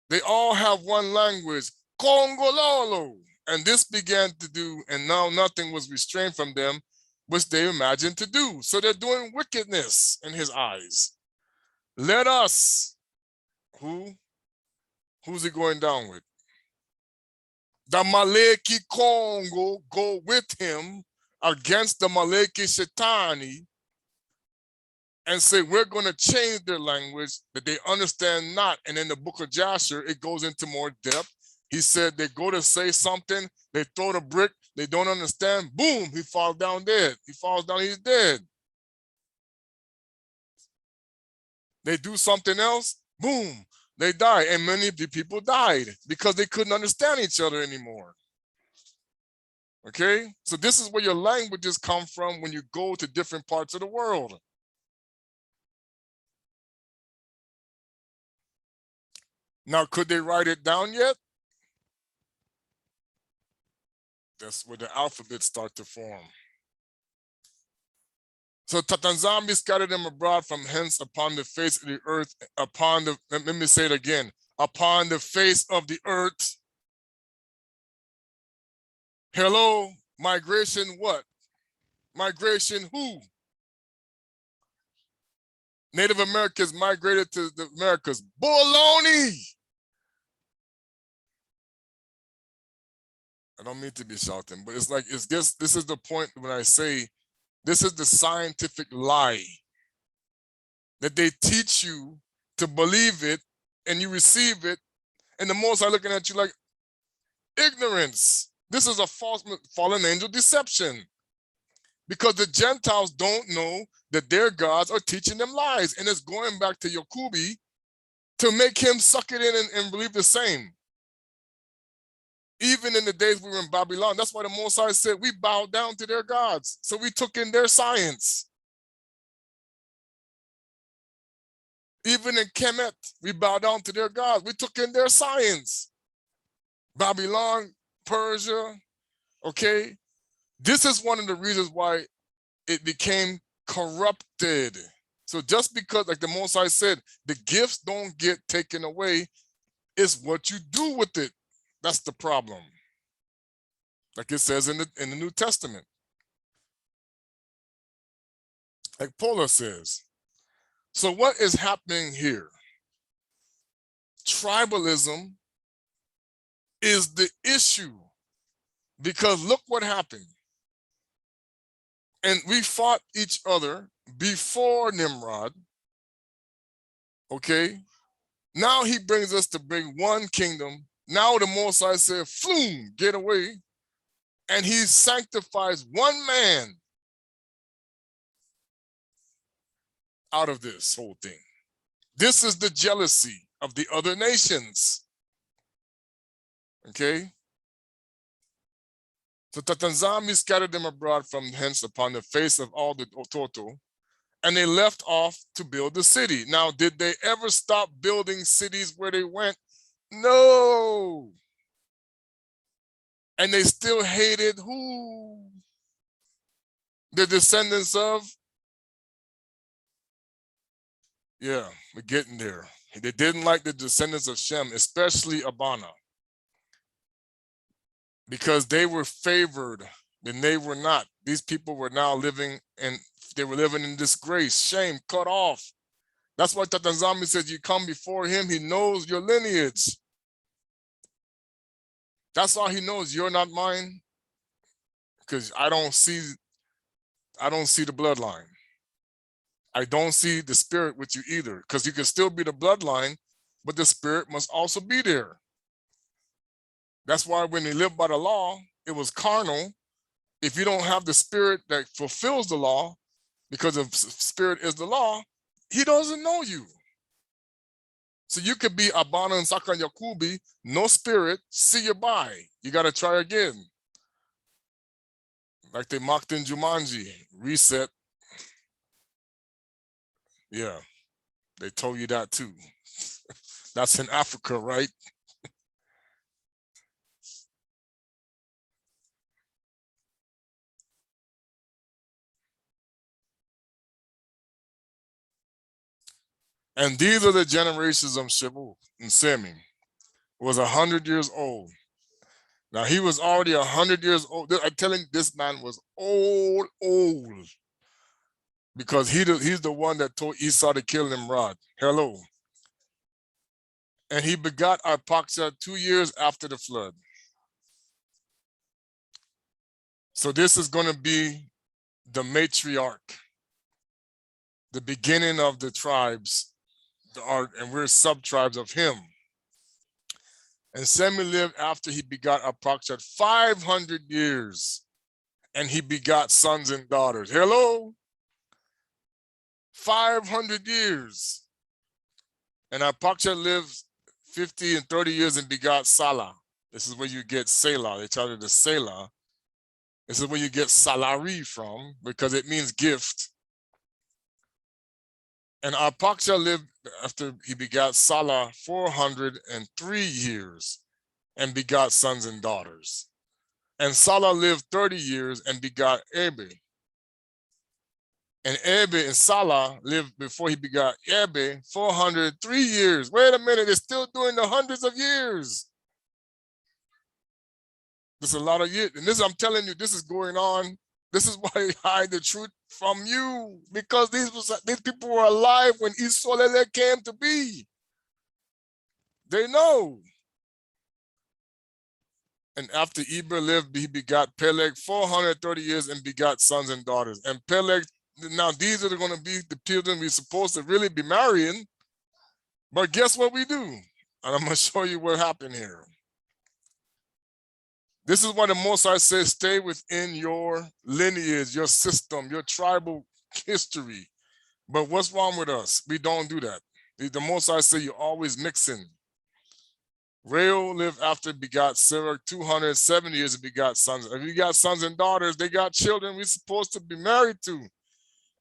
They all have one language, Congololo. And this began to do, and now nothing was restrained from them, which they imagined to do. So they're doing wickedness in his eyes. Let us, who's he going down with? The Maleki Congo go with him against the Maleki Shetani and say, we're going to change their language that they understand not. And in the book of Jasher, it goes into more depth. He said they go to say something, they throw the brick, they don't understand, boom, he falls down dead. He falls down, he's dead. They do something else, boom, they die. And many of the people died because they couldn't understand each other anymore. Okay, so this is where your languages come from when you go to different parts of the world. Now, could they write it down yet? That's where the alphabets start to form. So nZambi scattered them abroad from hence upon the face of the earth, let me say it again, upon the face of the earth. Hello, migration what? Migration who? Native Americans migrated to the Americas. Baloney! I don't mean to be shouting, but it's like, this is the point when I say, this is the scientific lie that they teach you to believe it and you receive it, and the Most High looking at you like ignorance. This is a fallen angel deception because the Gentiles don't know that their gods are teaching them lies, and it's going back to Yakubi to make him suck it in and believe the same. Even in the days we were in Babylon, that's why the Most High said we bowed down to their gods. So we took in their science. Even in Kemet, we bowed down to their gods. We took in their science. Babylon, Persia, okay? This is one of the reasons why it became corrupted. So just because, like the Most High said, the gifts don't get taken away, it's what you do with it. That's the problem. Like it says in the New Testament. Like Paula says. So what is happening here? Tribalism is the issue because look what happened. And we fought each other before Nimrod, okay? Now he brings us to bring one kingdom. Now the Most High said, floom, get away. And he sanctifies one man out of this whole thing. This is the jealousy of the other nations. Okay? So nZambi scattered them abroad from hence upon the face of all the Ototo, and they left off to build the city. Now, did they ever stop building cities where they went? No. And they still hated who? The descendants of? Yeah, we're getting there. They didn't like the descendants of Shem, especially Abana, because they were favored and they were not. These people were now living, and they were living in disgrace, shame, cut off. That's why nZambi says you come before him, he knows your lineage. That's why he knows you're not mine, because I don't see the bloodline. I don't see the spirit with you either, because you can still be the bloodline, but the spirit must also be there. That's why when they lived by the law, it was carnal, If you don't have the spirit that fulfills the law, because the spirit is the law, he doesn't know you. So you could be Abana and Sakan Yakubi, no spirit, see you bye. You got to try again. Like they mocked in Jumanji, reset. Yeah, they told you that too. That's in Africa, right? And these are the generations of Shabu and nSemi. Was 100 years old. Now he was already 100 years old. I'm telling you, this man was old, because he's the one that told Esau to kill Nimrod. Hello. And he begot Arpachshad 2 years after the flood. So this is going to be the matriarch, the beginning of the tribes, and we're sub-tribes of him. And nSemi lived after he begot Arpachshad 500 years, and he begot sons and daughters. Hello? 500 years. And Arpachshad lived 50 and 30 years and begot Salah. This is where you get Selah. They tell you the Selah. This is where you get salary from, because it means gift. And Arpachshad lived after he begot Salah 403 years and begot sons and daughters. And Salah lived 30 years and begot Eber. And Eber and Salah lived before he begot Eber 403 years. Wait a minute, they're still doing the hundreds of years. There's a lot of years. And this, I'm telling you, this is going on. This is why they hide the truth from you, because these people were alive when Isolele came to be. They know. And after Eber lived, he begot Peleg 430 years and begot sons and daughters. And Peleg, now these are going to be the children we're supposed to really be marrying. But guess what we do? And I'm going to show you what happened here. This is why the Most High says, stay within your lineage, your system, your tribal history. But what's wrong with us? We don't do that. The Most High say you're always mixing. Reu lived after begot Sarah 270 years and begot sons. If you got sons and daughters, they got children we're supposed to be married to.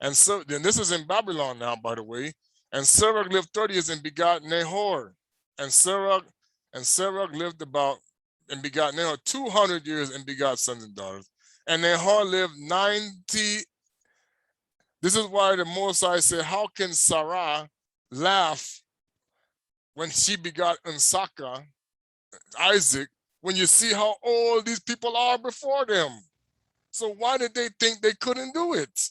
And so then this is in Babylon now, by the way. And Sarah lived 30 years and begot Nahor. And Sarah lived about and begot Nahor 200 years and begot sons and daughters. And Nahor lived 90. This is why the Most High said, how can Sarah laugh when she begot Unsaka, Isaac, when you see how old these people are before them? So why did they think they couldn't do it?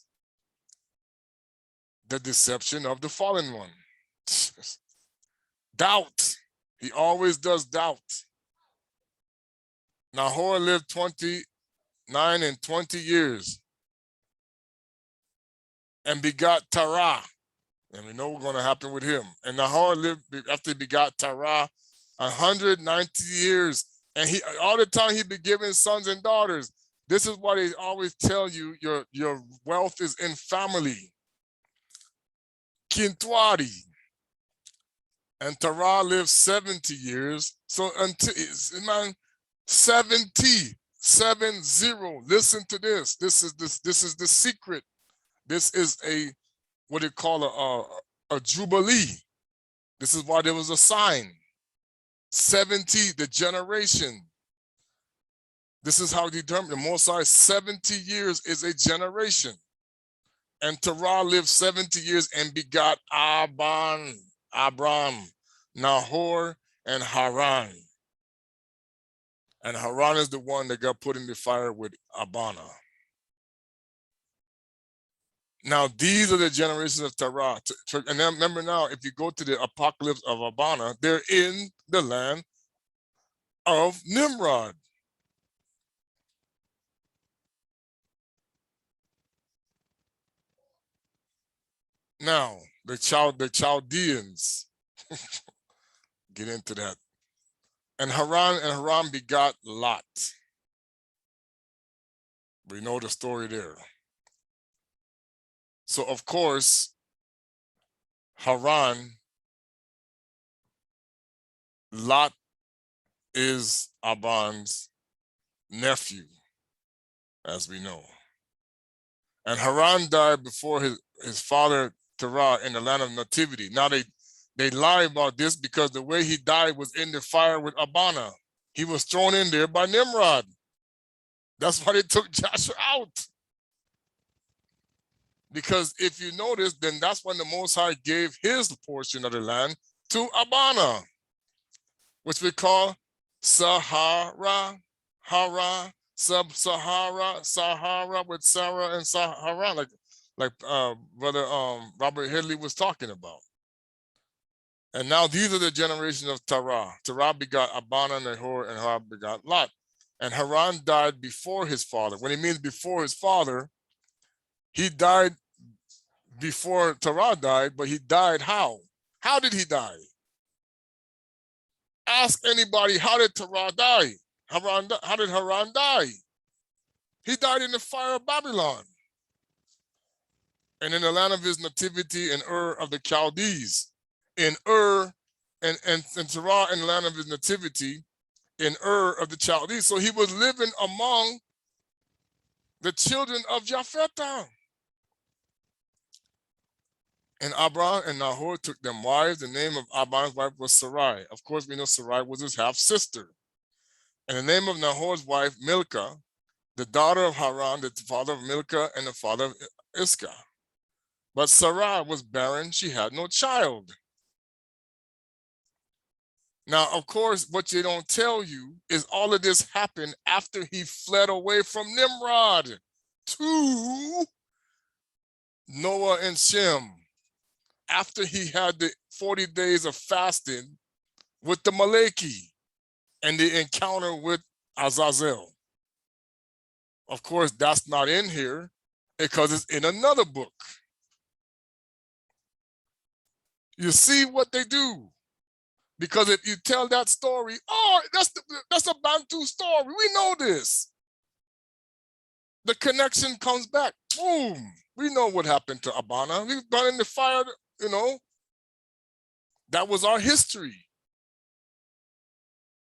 The deception of the fallen one. Doubt. He always does doubt. Nahor lived 29 and 20 years and begot Terah. And we know what's going to happen with him. And Nahor lived after he begot Terah 190 years. And he all the time he'd be giving sons and daughters. This is why they always tell you your wealth is in family. Kintwari. And Terah lived 70 years. So until, man, 70. Listen to this. This is the secret. This is what they call a jubilee. This is why there was a sign. 70, the generation. This is how determined the Most High, 70 years is a generation. And Terah lived 70 years and begot Abram, Nahor, and Haran. And Haran is the one that got put in the fire with Abana. Now, these are the generations of Terah. And then remember now, if you go to the apocalypse of Abana, they're in the land of Nimrod. Now, the Chaldeans, get into that. And Haran begot Lot. We know the story there. So, of course, Haran, Lot is Aban's nephew, as we know. And Haran died before his father Terah in the land of nativity. Now they lie about this because the way he died was in the fire with Abana. He was thrown in there by Nimrod. That's why they took Joshua out. Because if you notice, then that's when the Most High gave his portion of the land to Abana, which we call Sahara, Sub-Sahara, Sahara with Sarah and Sahara, like Brother Robert Headley was talking about. And now these are the generations of Terah. Terah begot Abana, Nahor, and Haran begot Lot. And Haran died before his father. When he means before his father, he died before Terah died, but he died how? How did he die? Ask anybody, how did Terah die? How did Haran die? He died in the fire of Babylon. And in the land of his nativity in Ur of the Chaldees. In Ur, and Terah in the land of his nativity in Ur of the Chaldees. So he was living among the children of Japheth. And Abram and Nahor took them wives. The name of Abram's wife was Sarai. Of course, we know Sarai was his half-sister. And the name of Nahor's wife, Milcah, the daughter of Haran, the father of Milcah and the father of Iscah. But Sarai was barren. She had no child. Now, of course, what they don't tell you is all of this happened after he fled away from Nimrod to Noah and Shem, after he had the 40 days of fasting with the Maleki and the encounter with Azazel. Of course, that's not in here because it's in another book. You see what they do? Because if you tell that story, oh, that's a Bantu story. We know this. The connection comes back. Boom. We know what happened to Abana. We burned in the fire, you know. That was our history.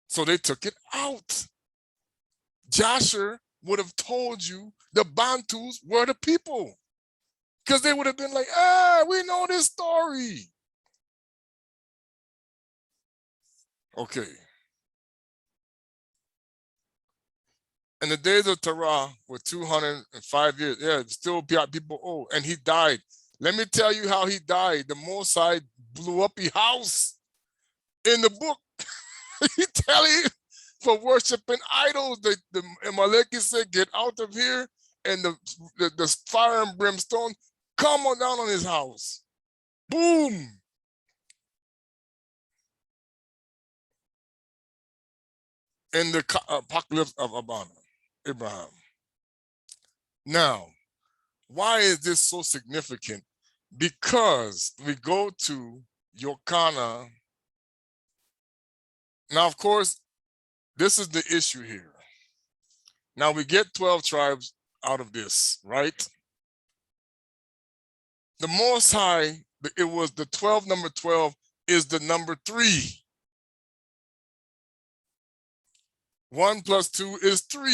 So they took it out. Joshua would have told you the Bantus were the people. Because they would have been like, we know this story. Okay. And the days of Terah were 205 years. Yeah, still people old. And he died. Let me tell you how he died. The Most High blew up his house. In the book, he tell you for worshiping idols. The Amaleki said, get out of here. And the fire and brimstone come on down on his house. Boom. In the apocalypse of Abraham. Now, why is this so significant? Because we go to Yokana. Now, of course, this is the issue here. Now we get 12 tribes out of this, right? The Most High, it was the 12, number 12 is the number 3. 1 plus 2 is 3.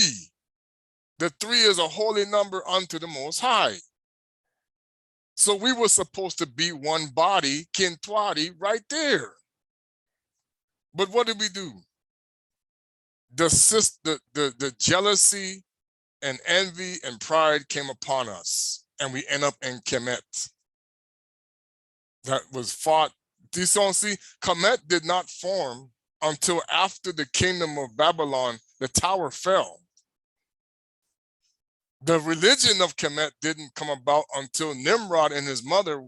The 3 is a holy number unto the Most High. So we were supposed to be one body, Kintwadi, right there. But what did we do? The jealousy and envy and pride came upon us, and we end up in Kemet. That was fought. Do you see? Kemet did not form until after the kingdom of Babylon, the tower fell. The religion of Kemet didn't come about until Nimrod and his mother,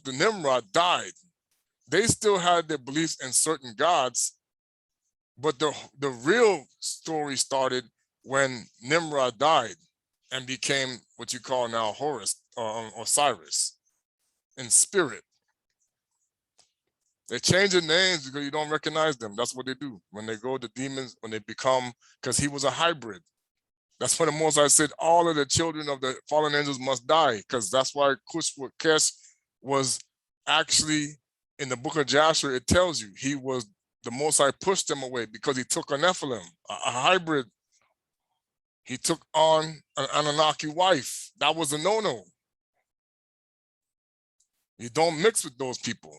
Nimrod died. They still had their beliefs in certain gods, but the real story started when Nimrod died and became what you call now Horus or Osiris in spirit. They change their names because you don't recognize them. That's what they do when they go to demons, when they become, because he was a hybrid. That's when the Most High said all of the children of the fallen angels must die, because that's why Kesh was actually in the book of Joshua. It tells you the Most High pushed him away because he took a Nephilim, a hybrid. He took on an Anunnaki wife. That was a no-no. You don't mix with those people.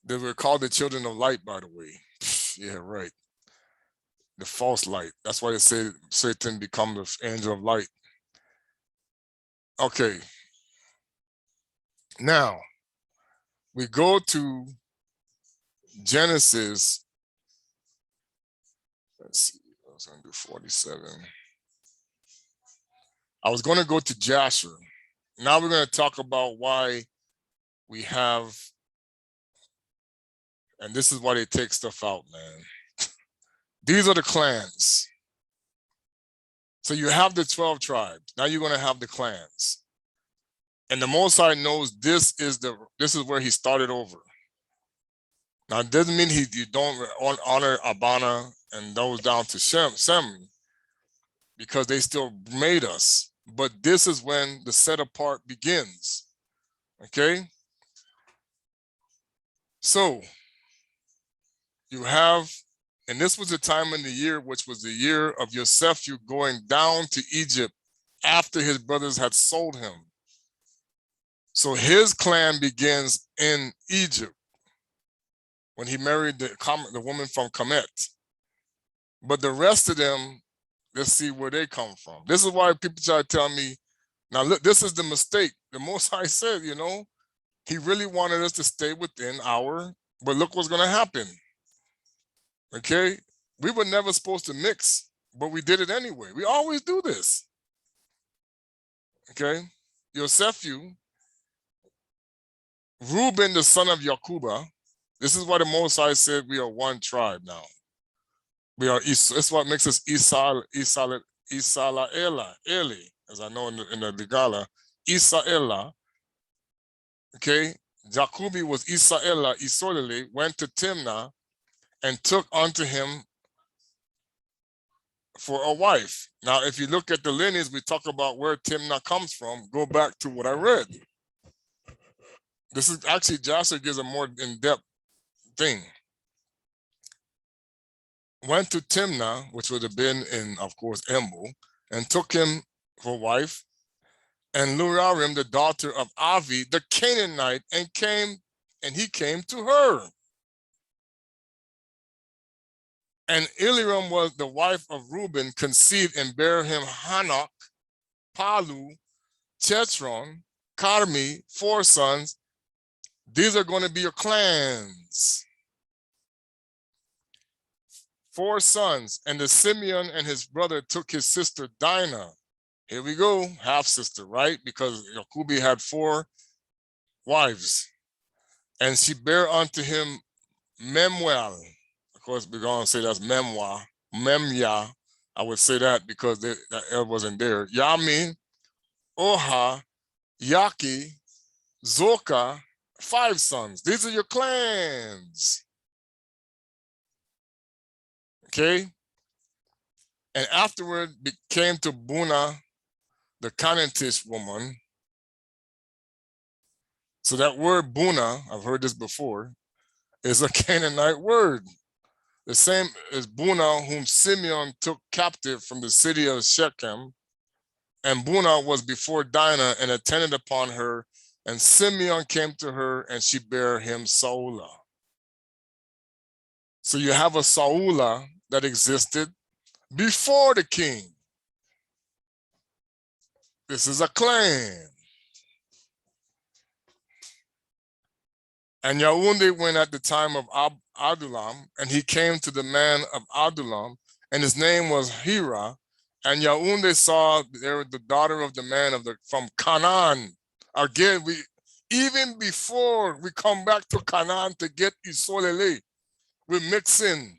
They were called the children of light, by the way. Yeah, right. The false light. That's why they say Satan become the angel of light. Okay. Now, we go to Genesis. Let's see. I was going to do 47. I was going to go to Joshua. Now we're going to talk about why we have, and this is why they take stuff out, man. These are the clans. So you have the 12 tribes. Now you're going to have the clans. And the Most High knows this is where he started over. Now it doesn't mean you don't honor Abana and those down to Sem, because they still made us. But this is when the set apart begins. Okay? So you have, and this was the time in the year, which was the year of Yosef, you going down to Egypt after his brothers had sold him. So his clan begins in Egypt when he married the woman from Kemet. But the rest of them, let's see where they come from. This is why people try to tell me, now look, this is the mistake. The Most High said, he really wanted us to stay within but look what's going to happen. Okay? We were never supposed to mix, but we did it anyway. We always do this. Okay? Yosephu, Reuben, the son of Yakuba, this is why the Most High said we are one tribe now. We are, that's what makes us Isalaela, Eli, as I know in the Ligala, Isaela. Okay? Jacobi was Isaela, Isolele, went to Timnah and took unto him for a wife. Now, if you look at the lineage, we talk about where Timnah comes from. Go back to what I read. This is actually, Joshua gives a more in-depth thing. Went to Timnah, which would have been in, of course, Embu, and took him for wife, and Lurarim, the daughter of Avi, the Canaanite, and he came to her. And Eliram was the wife of Reuben, conceived and bare him Hanok, Palu, Chethron, Carmi, 4 sons. These are going to be your clans. 4 sons, and the Simeon and his brother took his sister Dinah. Here we go, half sister, right? Because Jacobi had 4 wives, and she bare unto him Memuel. Of course, we're going to say that's Memwa, Memya. I would say that because that L wasn't there. Yamin, Oha, Yaki, Zoka, 5 sons. These are your clans. Okay? And afterward came to Buna, the Canaanitish woman. So that word Buna, I've heard this before, is a Canaanite word. The same as Buna, whom Simeon took captive from the city of Shechem. And Buna was before Dinah and attended upon her. And Simeon came to her, and she bare him Saula. So you have a Saula that existed before the king. This is a clan. And Yaoundé went at the time of Adullam, and he came to the man of Adullam, and his name was Hira. And Yaoundé saw there the daughter of the man from Canaan. Again, even before we come back to Canaan to get Isolele, we mix in.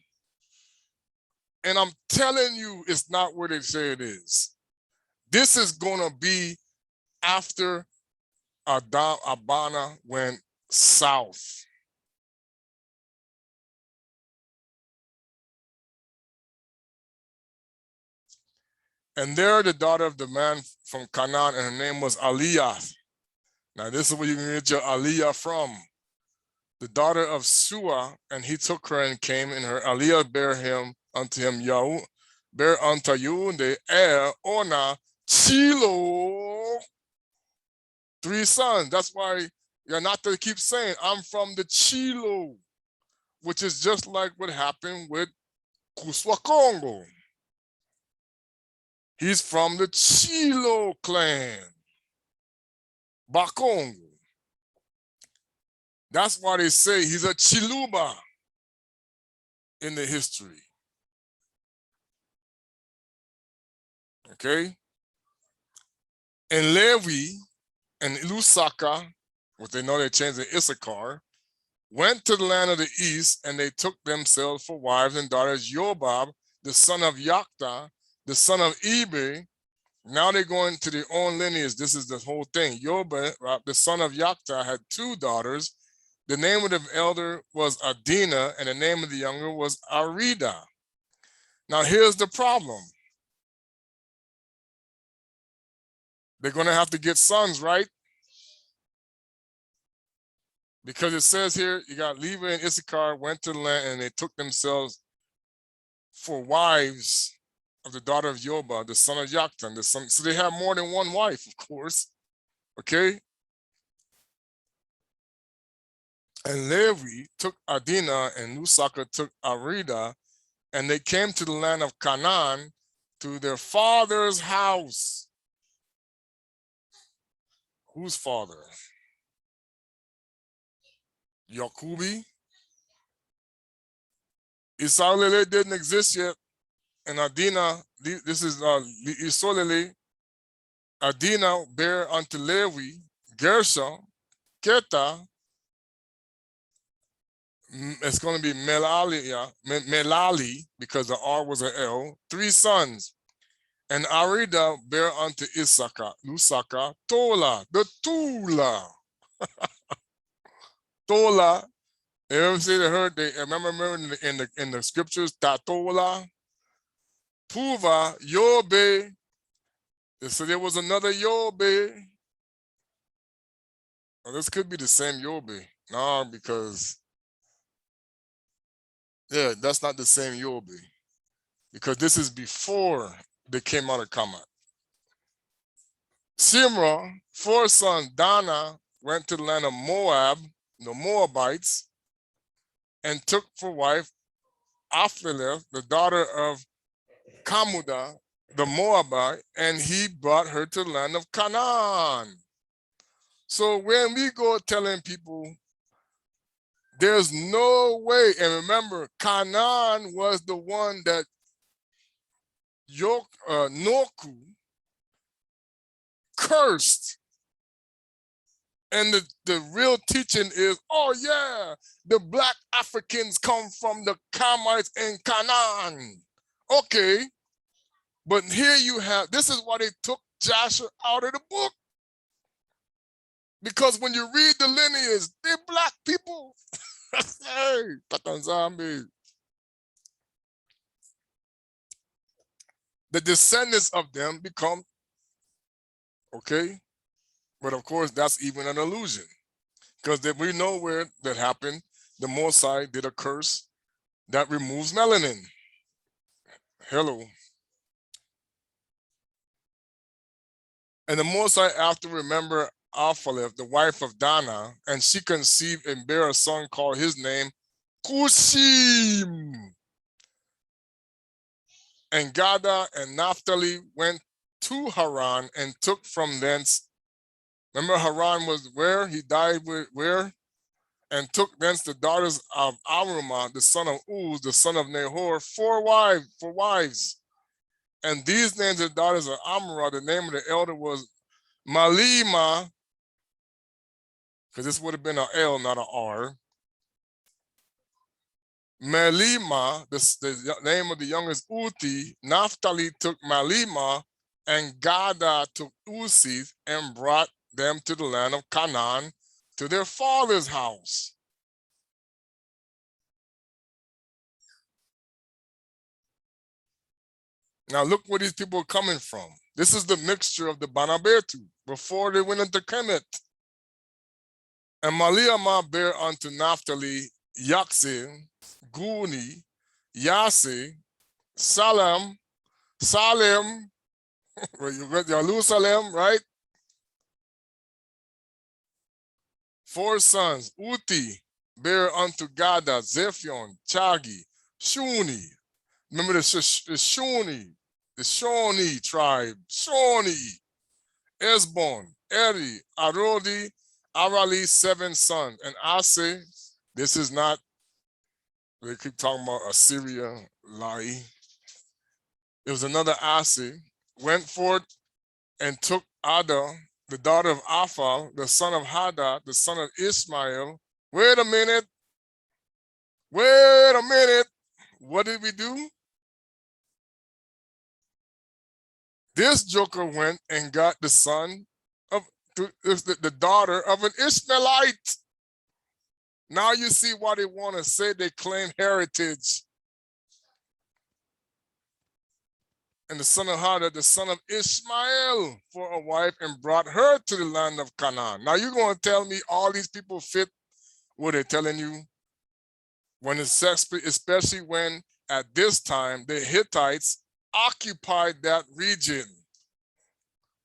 And I'm telling you, it's not where they say it is. This is gonna be after Abana went south. And there the daughter of the man from Canaan, and her name was Aliyah. Now this is where you can get your Aliyah from. The daughter of Shua, and he took her and came, and her Aliyah bare unto him Yahu, bare unto you the heir Ona Chilo. 3 sons. That's why you're not to keep saying, I'm from the Chilo, which is just like what happened with Kuswa Kongo. He's from the Chilo clan, Bakongo. That's why they say he's a Chiluba in the history. Okay? And Levi and Lusaka, what they know they changed to Issachar, went to the land of the east, and they took themselves for wives and daughters Yobab, the son of Yakta, the son of Eber. Now they're going to their own lineage. This is the whole thing. Yobab, the son of Yakta, had 2 daughters. The name of the elder was Adina, and the name of the younger was Arida. Now here's the problem. They're going to have to get sons, right? Because it says here, you got Levi and Issachar went to the land, and they took themselves for wives of the daughter of Yobab, the son of Yaktan, the son. So they have more than one wife, of course. Okay. And Levi took Adina, and Lusaka took Arida, and they came to the land of Canaan, to their father's house. Whose father? Yakubi? Isolele didn't exist yet. And Adina, this is Isolele. Adina bare unto Levi, Gershom, Keta. It's going to be Melali, because the R was an L. 3 sons. And Arida bare unto Issachar, Lusaka, Tola, the Tula. Tola. You ever see the heard? They remember in the scriptures, Tatola, Puva, Yobe. So there was another Yobe. Well, this could be the same Yobe. No, because yeah, that's not the same Yobe. Because this is before they came out of Kamat. Simra, 4 sons, Dana, went to the land of Moab, the Moabites, and took for wife Aphleleth, the daughter of Kamuda, the Moabite, and he brought her to the land of Canaan. So when we go telling people there's no way, and remember, Canaan was the one that Noku cursed. And the real teaching is, oh yeah, the black Africans come from the Kamites in Canaan. Okay, but here you have, this is why they took Joshua out of the book. Because when you read the lineage, they're black people. Hey, nZambi. The descendants of them become, okay? But of course, that's even an illusion. Because we know where that happened. The Most High did a curse that removes melanin. Hello. And the Most High, after remember Aphaleth, the wife of Dana, and she conceived and bare a son called his name Kushim. And Gada and Naphtali went to Haran and took from thence. Remember, Haran was where? He died with where? And took thence the daughters of Amramah, the son of Uz, the son of Nahor, for wives. And these names of the daughters of Amramah, the name of the elder was Malima, because this would have been an L, not an R. Melima, the name of the youngest Uti. Naphtali took Malima, and Gada took Uzi, and brought them to the land of Canaan, to their father's house. Now look where these people are coming from. This is the mixture of the Banabetu before they went into Kemet. And Maliama bare unto Naphtali, Yakse, Guni, Yase, Salem, where you got Jerusalem, right? 4 sons. Uti bare unto Gada, Zephion, Chagi, Shuni. Remember the Shuni, the Shawnee tribe, Shawnee, Esbon, Eri, Arodi, Arali, 7 sons. And Ase, this is not, they keep talking about Assyria, Lai. It was another Ase, went forth and took Ada, the daughter of Aphal, the son of Hadad, the son of Ishmael. Wait a minute. What did we do? This joker went and got the son of the daughter of an Ishmaelite. Now you see why they want to say they claim heritage. And the son of Hadad, the son of Ishmael, for a wife, and brought her to the land of Canaan. Now you're going to tell me all these people fit what they're telling you? When it's sex, especially when at this time the Hittites occupied that region,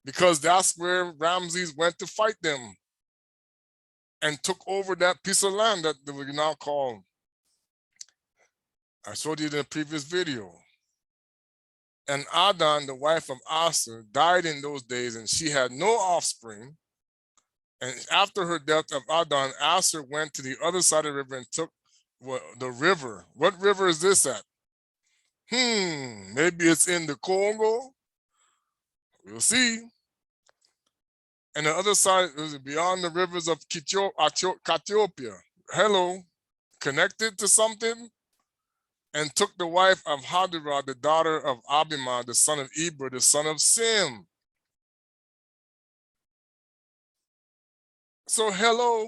because that's where Ramses went to fight them and took over that piece of land that we now call, I showed you in the previous video. And Adan, the wife of Asa, died in those days, and she had no offspring. And after her death of Adan, Asa went to the other side of the river and took the river. What river is this at? Maybe it's in the Congo. We'll see. And the other side is beyond the rivers of Ethiopia. Hello, connected to something? And took the wife of Hadurah, the daughter of Abimah, the son of Eber, the son of Sim. So hello,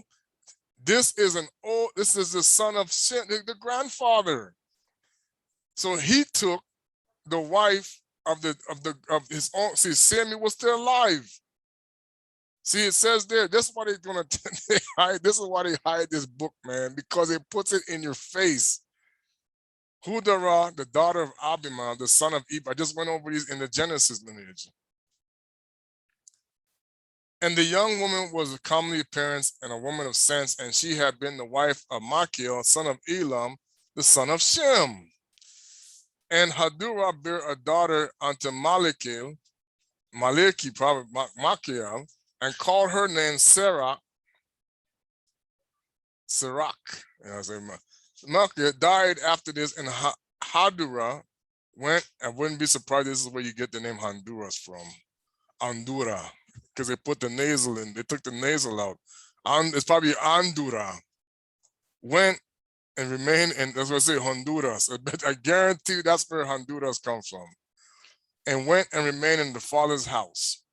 this is the son of Sim, the grandfather. So he took the wife of his own. See, Samuel was still alive. See, it says there, this is why they're gonna hide. This is why they hide this book, man, because it puts it in your face. Hudarah, the daughter of Abimah, the son of Eber. I just went over these in the Genesis lineage. And the young woman was of comely appearance and a woman of sense, and she had been the wife of Machiel, son of Elam, the son of Shem. And Hadurah bare a daughter unto Maliki, probably Machiel, and called her name Serach. Machiel died after this, and Hadurah went, I wouldn't be surprised this is where you get the name Honduras from. Andura, because they put the nasal in, they took the nasal out. It's probably Andura. Went and remained in, that's what I say, Honduras. I guarantee you that's where Honduras comes from. And went and remained in the father's house.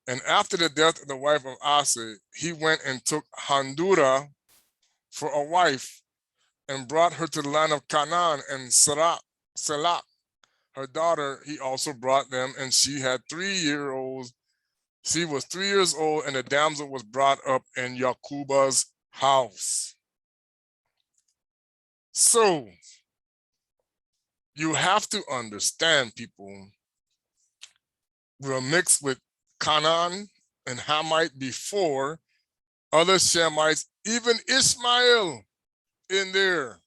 And after the death of the wife of Asa, he went and took Honduras for a wife and brought her to the land of Canaan, and Selach, her daughter, he also brought them, and she had 3-year-olds. She was 3 years old, and the damsel was brought up in Yakuba's house. So you have to understand, people, we're mixed with Canaan and Hamite before, other Shemites, even Ishmael in there,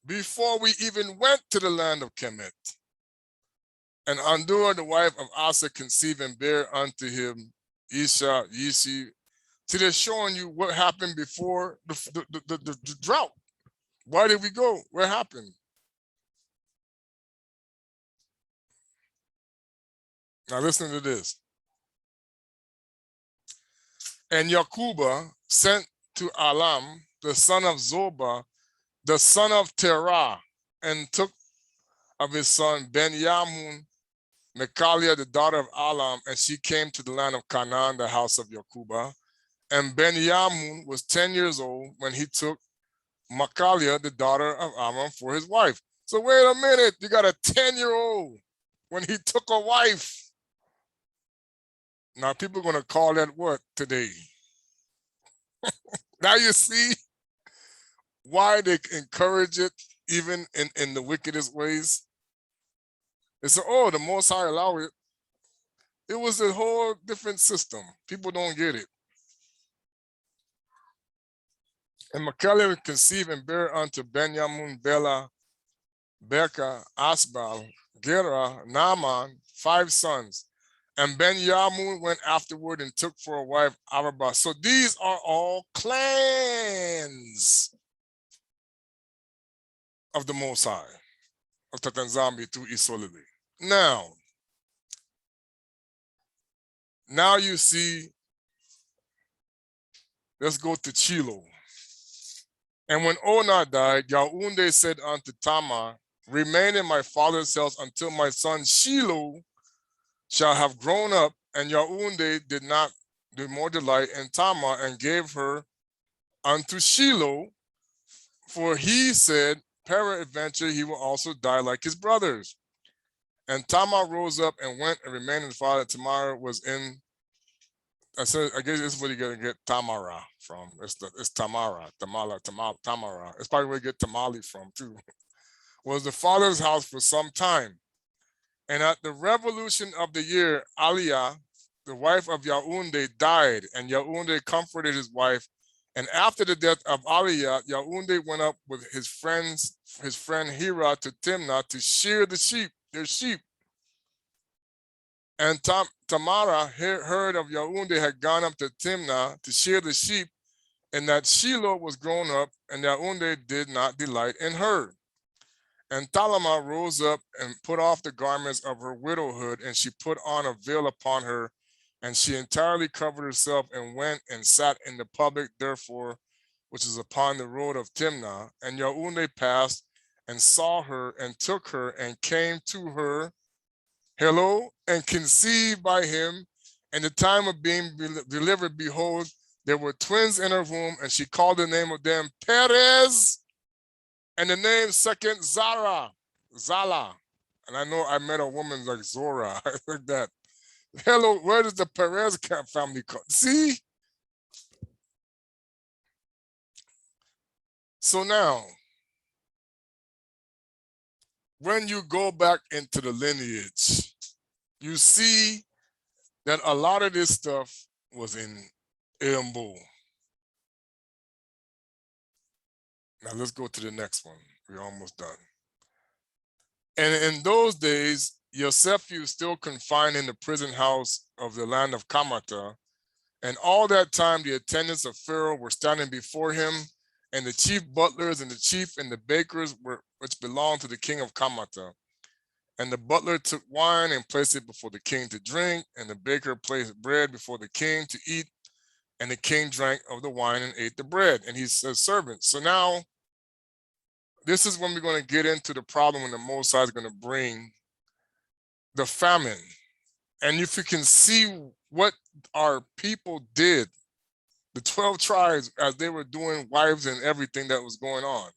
before we even went to the land of Kemet. And Andura, the wife of Asa, conceived and bare unto him Isha, Yishi. See, they're showing you what happened before the drought. Why did we go? What happened? Now listen to this. And Yakuba sent to Alam, the son of Zoba, the son of Terah, and took of his son Ben-Yamun, Mekalia, the daughter of Alam, and she came to the land of Canaan, the house of Yakuba. And Ben-Yamun was 10 years old when he took Mekalia, the daughter of Alam, for his wife. So wait a minute, you got a 10-year-old when he took a wife. Now people are going to call that what today? Now you see why they encourage it even in the wickedest ways. They say, oh, the Most High allow it. It was a whole different system. People don't get it. And Machir conceived and bare unto Benjamin, Bela, Becca, Asbal, Gera, Naaman, 5 sons. And Ben-Yamun went afterward and took for a wife Arabah. So these are all clans of the Most High, of Tata nZambi through Isolele. Now you see, let's go to Chilo. And when Onah died, Yaounde said unto Tamar, remain in my father's house until my son Shiloh shall have grown up. And Yaounde did not do more delight in Tamar and gave her unto Shiloh, for he said, peradventure he will also die like his brothers. And Tamar rose up and went and remained in the father. Tamar was in, I said, I guess this is where you're gonna get Tamara from. It's Tamara. It's probably where you get Tamale from too. Was the father's house for some time. And at the revolution of the year, Aliyah, the wife of Yaounde, died, and Yaounde comforted his wife. And after the death of Aliyah, Yaounde went up with his friend Hira to Timnah to shear their sheep. And Tamara heard of Yaounde had gone up to Timnah to shear the sheep, and that Shiloh was grown up, and Yaounde did not delight in her. And Talama rose up and put off the garments of her widowhood, and she put on a veil upon her, and she entirely covered herself and went and sat in the public, therefore, which is upon the road of Timnah. And Yaounde passed and saw her and took her and came to her, and conceived by him. And the time of being delivered, behold, there were twins in her womb, and she called the name of them Perez, and the name second Zala. And I know I met a woman like Zora. I heard that. Where does the Perez family come? See? So now, when you go back into the lineage, you see that a lot of this stuff was in Embu. Now let's go to the next one. We're almost done. And in those days, Yosef was still confined in the prison house of the land of Kamata. And all that time, the attendants of Pharaoh were standing before him, and the chief butlers and the chief and the bakers which belonged to the king of Kamata. And the butler took wine and placed it before the king to drink, and the baker placed bread before the king to eat, and the king drank of the wine and ate the bread, and he said servants. So now, this is when we're going to get into the problem when the Most High is going to bring the famine. And if you can see what our people did, the 12 tribes, as they were doing wives and everything that was going on,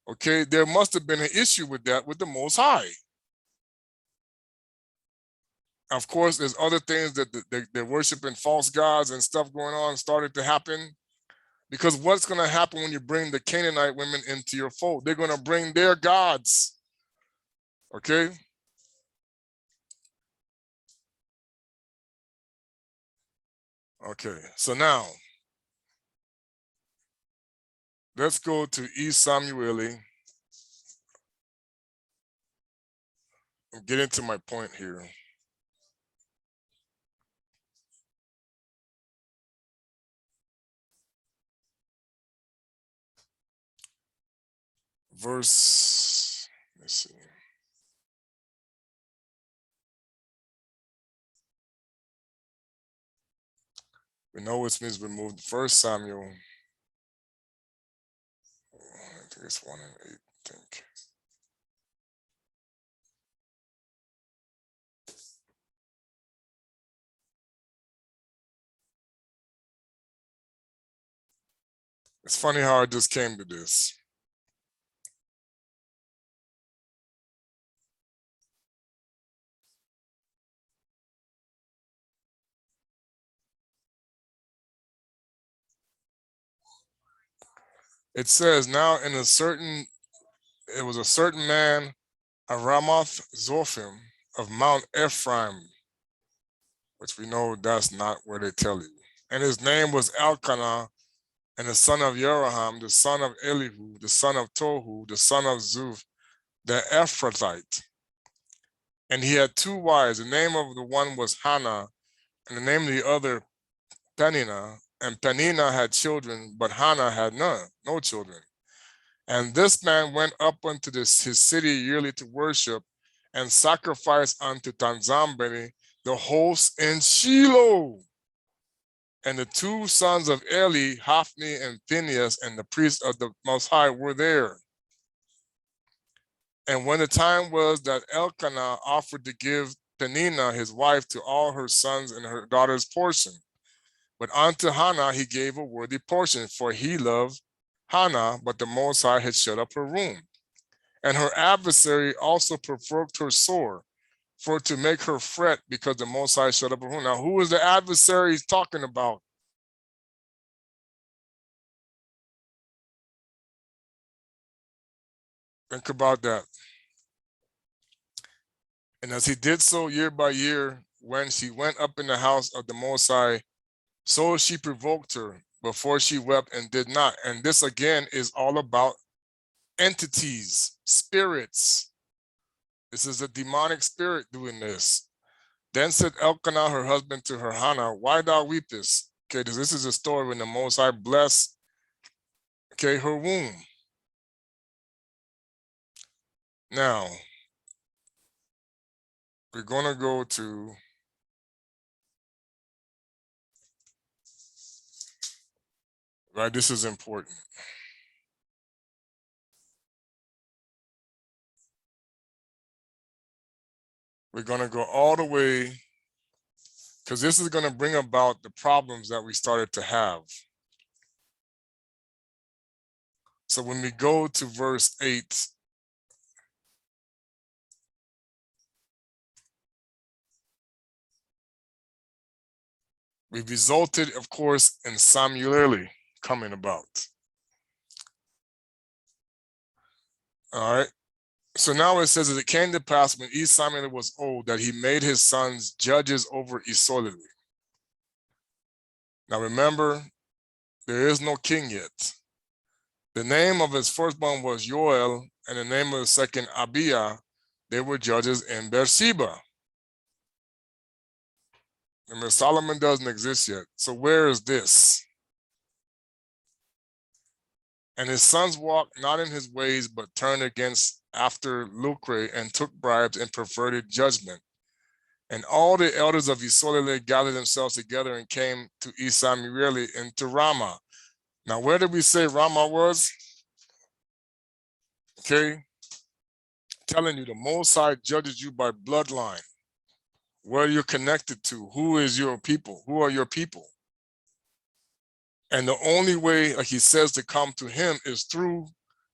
okay, there must have been an issue with that with the Most High. Of course, there's other things that they're worshiping false gods and stuff going on started to happen. Because what's going to happen when you bring the Canaanite women into your fold? They're going to bring their gods. Okay? Okay, so now, let's go to nSemi and get into my point here. Verse, let's see. We know it means remove 1 Samuel. I think it's 1 and 8, I think. It's funny how I just came to this. It says, now in a certain, it was a certain man, a Ramoth Zophim of Mount Ephraim, which we know that's not where they tell you. And his name was Elkanah, and the son of Jeroham, the son of Elihu, the son of Tohu, the son of Zuph, the Ephrathite. And he had two wives. The name of the one was Hannah, and the name of the other Peninnah. And Peninnah had children, but Hannah had none, no children. And this man went up unto his city yearly to worship and sacrifice unto nZambi the host in Shiloh. And the two sons of Eli, Hophni and Phinehas, and the priests of the Most High were there. And when the time was that Elkanah offered to give Peninnah his wife to all her sons and her daughter's portion, but unto Hannah he gave a worthy portion, for he loved Hannah, but the Most High had shut up her womb. And her adversary also provoked her sore, for to make her fret, because the Most High shut up her womb. Now, who is the adversary he's talking about? Think about that. And as he did so year by year, when she went up in the house of the Most High, so she provoked her before she wept and did not. And this again is all about entities, spirits. This is a demonic spirit doing this. Then said Elkanah, her husband, to her Hannah, why thou weepest? Okay, this is a story when the Most High blessed, okay, her womb. Now, we're going to go to right, this is important. We're going to go all the way, because this is going to bring about the problems that we started to have. So when we go to verse 8, we resulted, of course, in Samuel coming about. All right. So now it says that it came to pass when Samuel was old that he made his sons judges over Isolele. Now remember, there is no king yet. The name of his firstborn was Joel, and the name of the second Abiah. They were judges in Beersheba. Remember, Solomon doesn't exist yet. So where is this? And his sons walked not in his ways, but turned against after lucre, and took bribes and perverted judgment. And all the elders of Isolele gathered themselves together and came to Samuel into Ramah. Now, where did we say Ramah was? Okay, telling you the Most High judges you by bloodline, where you're connected to, who is your people, who are your people. And the only way, like he says, to come to him is through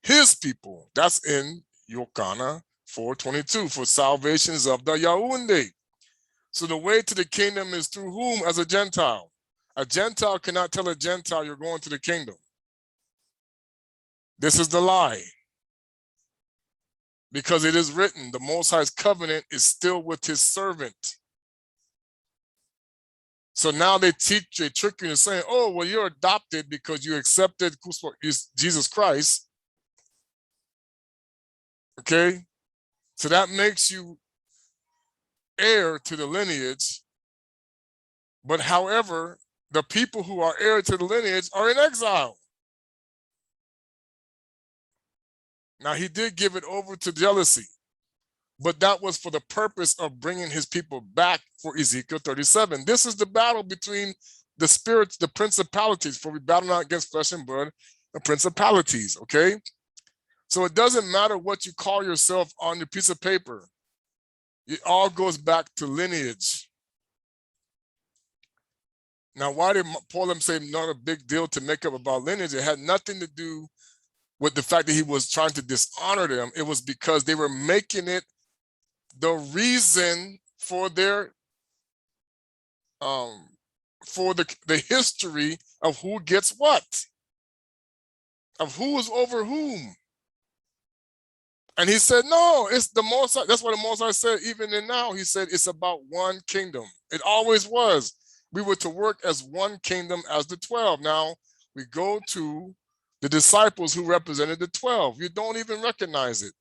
his people. That's in Yokana 4:22, for salvations of the Yaoundé. So the way to the kingdom is through whom? As a Gentile. A Gentile cannot tell a Gentile you're going to the kingdom. This is the lie. Because it is written, the Most High's covenant is still with his servant. So now they trick you into saying, oh, well, you're adopted because you accepted Jesus Christ. Okay? So that makes you heir to the lineage. But however, the people who are heir to the lineage are in exile. Now, he did give it over to jealousy, but that was for the purpose of bringing his people back for Ezekiel 37. This is the battle between the spirits, the principalities, for we battle not against flesh and blood, the principalities, okay? So it doesn't matter what you call yourself on your piece of paper. It all goes back to lineage. Now, why did Paul say not a big deal to make up about lineage? It had nothing to do with the fact that he was trying to dishonor them. It was because they were making it the reason for their for the history of who gets what. of who is over whom. And he said, no, it's the Most High. That's what the Most High said. Even in now, he said it's about one kingdom. It always was. We were to work as one kingdom as the 12. Now we go to the disciples who represented the 12. You don't even recognize it.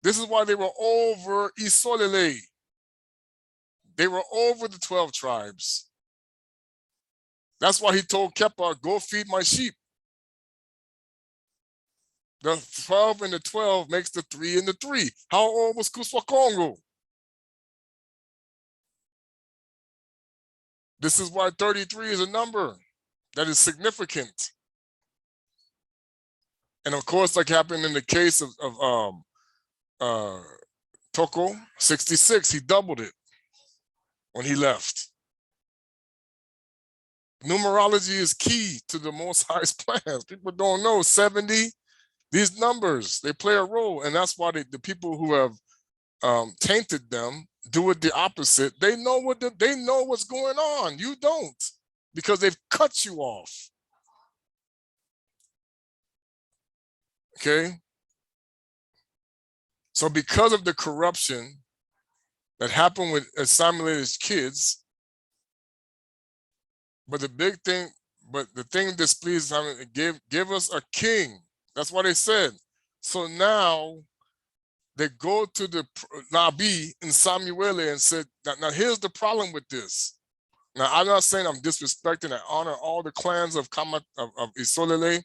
This is why they were over Isolele. They were over the 12 tribes. That's why he told Kepa, go feed my sheep. The 12 and the 12 makes the 3 and the 3. How old was Kongo? This is why 33 is a number that is significant. And of course, like happened in the case of Toko, 66, he doubled it when he left. Numerology is key to the Most High's plans. People don't know 70. These numbers, they play a role, and that's why the people who have tainted them do it the opposite. They know they know what's going on. You don't, because they've cut you off. Okay. So because of the corruption that happened with assimilated kids, but the big thing, but the thing displeased him, give us a king. That's what they said. So now they go to the Nabi in Samuel and said, now here's the problem with this. Now, I'm not saying I'm disrespecting. I honor all the clans of Isolele,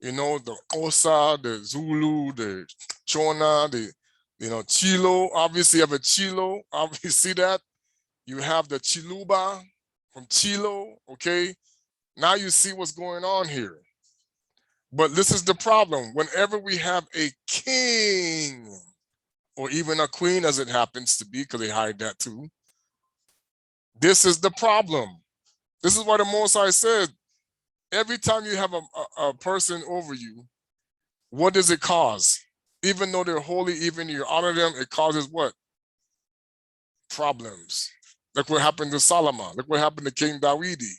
you know, the Osa, the Zulu, the Chona, the, you know, Chilo. Obviously, you have a Chilo. Obviously, see that? You have the Chiluba from Chilo, okay? Now you see what's going on here. But this is the problem. Whenever we have a king, or even a queen as it happens to be, because they hide that too, this is the problem. This is why the Most High said, every time you have a person over you, what does it cause? Even though they're holy, even you honor them, it causes what? Problems. Look what happened to Solomon. Look what happened to King Dawidi.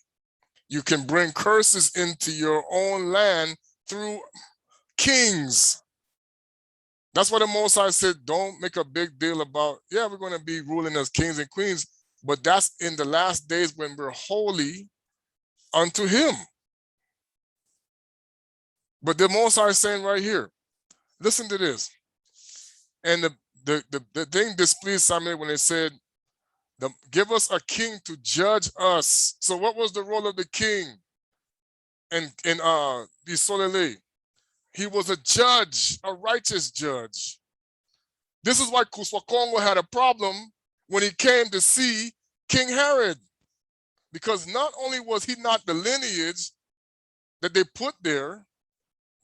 You can bring curses into your own land through kings. That's why the Most High said, don't make a big deal about, yeah, we're going to be ruling as kings and queens, but that's in the last days when we're holy unto him. But the Most High is saying right here, listen to this. And the thing displeased Samuel when they said, give us a king to judge us. So what was the role of the king in Isolele? He was a judge, a righteous judge. This is why Kongo had a problem when he came to see King Herod, because not only was he not the lineage that they put there,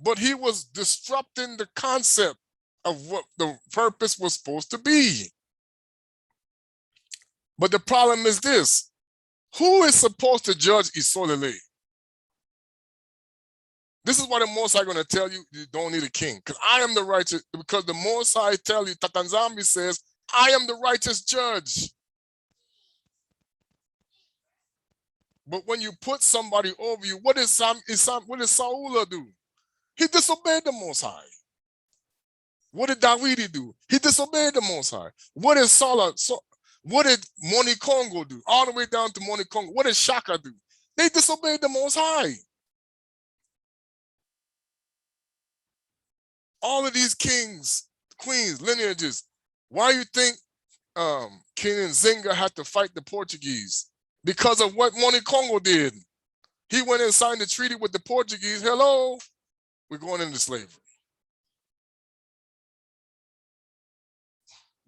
but he was disrupting the concept of what the purpose was supposed to be. But the problem is this: who is supposed to judge Isolele? This is what the Most High going to tell you, you don't need a king, because I am the righteous, because the Most High tell you, nZambi says, I am the righteous judge. But when you put somebody over you, what did Saul do? He disobeyed the Most High. What did Dawidi do? He disobeyed the Most High. What did what did Kongo do? All the way down to Kongo. What did Shaka do? They disobeyed the Most High. All of these kings, queens, lineages. Why do you think King Nzinga had to fight the Portuguese? Because of what Kongo did. He went and signed a treaty with the Portuguese. Hello, we're going into slavery.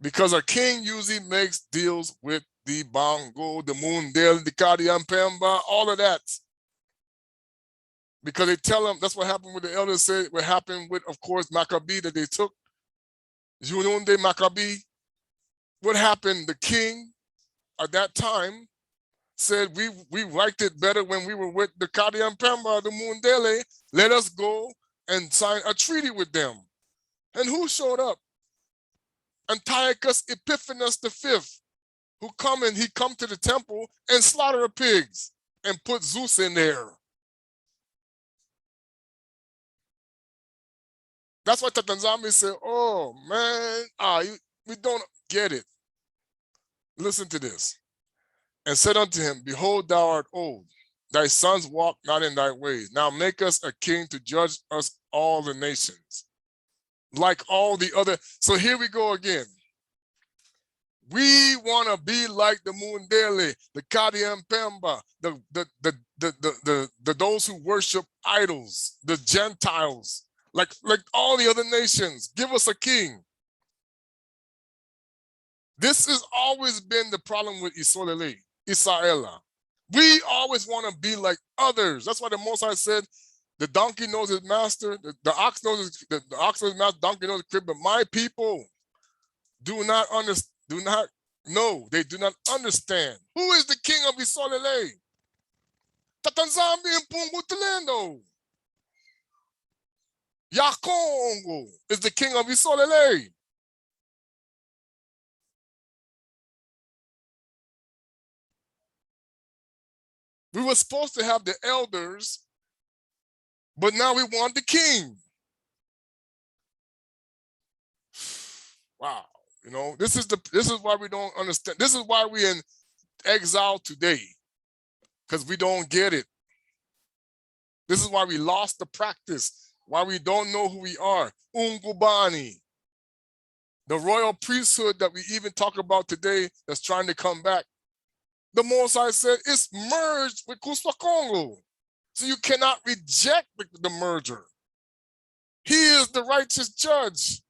Because a king usually makes deals with the Bongo, the Mundel, the Kadiampemba, all of that. Because they tell them, that's what happened with the elders said, what happened with, of course, Maccabee that they took. Jununde Maccabee. What happened? The king at that time said, we liked it better when we were with the Kadiampemba, the Mundele. Let us go and sign a treaty with them. And who showed up? Antiochus Epiphanes V, who come to the temple and slaughter the pigs and put Zeus in there. That's why Tata nZambi said, oh man, we don't get it. Listen to this. And said unto him, behold, thou art old. Thy sons walk not in thy ways. Now make us a king to judge us all the nations. Like all the other. So here we go again. We want to be like the Muandele, the Kadian Pemba, the those who worship idols, the Gentiles, like all the other nations. Give us a king. This has always been the problem with Isolele, Israela. We always want to be like others. That's why the Most High said, the donkey knows his master, the ox knows the ox knows his master, donkey knows the crib, but my people do not know. They do not understand. Who is the king of Isolele? Tata nZambi and Pungutelendo. Yah Kongo is the king of Isolele. We were supposed to have the elders, but now we want the king. Wow. You know, this is why we don't understand. This is why we're in exile today, because we don't get it. This is why we lost the practice, why we don't know who we are. Ungubani, the royal priesthood that we even talk about today that's trying to come back. The Most High said it's merged with Kuswa Kongo. So you cannot reject the merger. He is the righteous judge.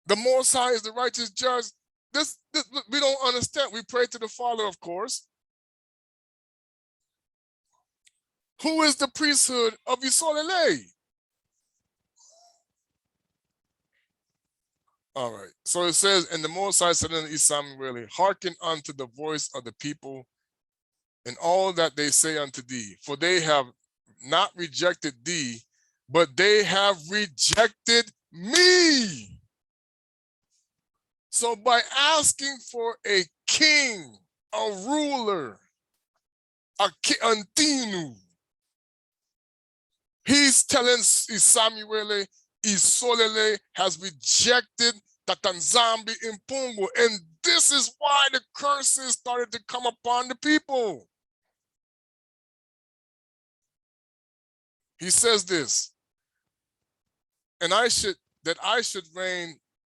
The Most High is the righteous judge. This we don't understand. We pray to the Father, of course. Who is the priesthood of Isolele? All right. So it says, and the Most High said unto nSemi, hearken unto the voice of the people and all that they say unto thee, for they have not rejected thee, but they have rejected me. So by asking for a king, a ruler, a antinu, he's telling nSemi, Isolele has rejected Tata nZambi in Pungu. And this is why the curses started to come upon the people. He says this, and I should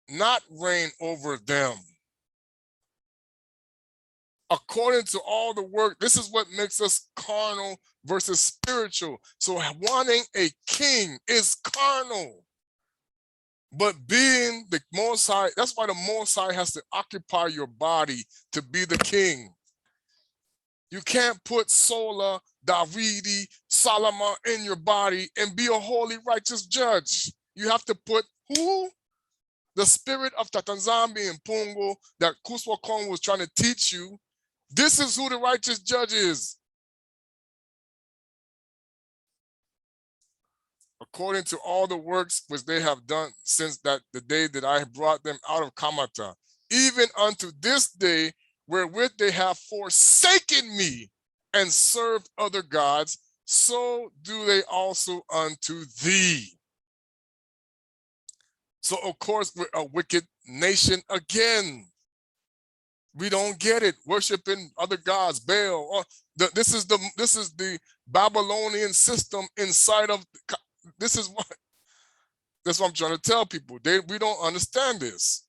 not reign over them. According to all the work, this is what makes us carnal versus spiritual. So wanting a king is carnal. But being the Most High, that's why the Most High has to occupy your body to be the king. You can't put Sola, Davidi, Solomon in your body and be a holy, righteous judge. You have to put who? The spirit of Tata nZambi and Pungu that Kuswa Kongo was trying to teach you. This is who the righteous judge is. According to all the works which they have done since that the day that I brought them out of Kamata, even unto this day, wherewith they have forsaken me and served other gods, so do they also unto thee. So of course we're a wicked nation again. We don't get it. Worshiping other gods, Baal. This is the Babylonian system inside of. This is what. That's what I'm trying to tell people. We don't understand this.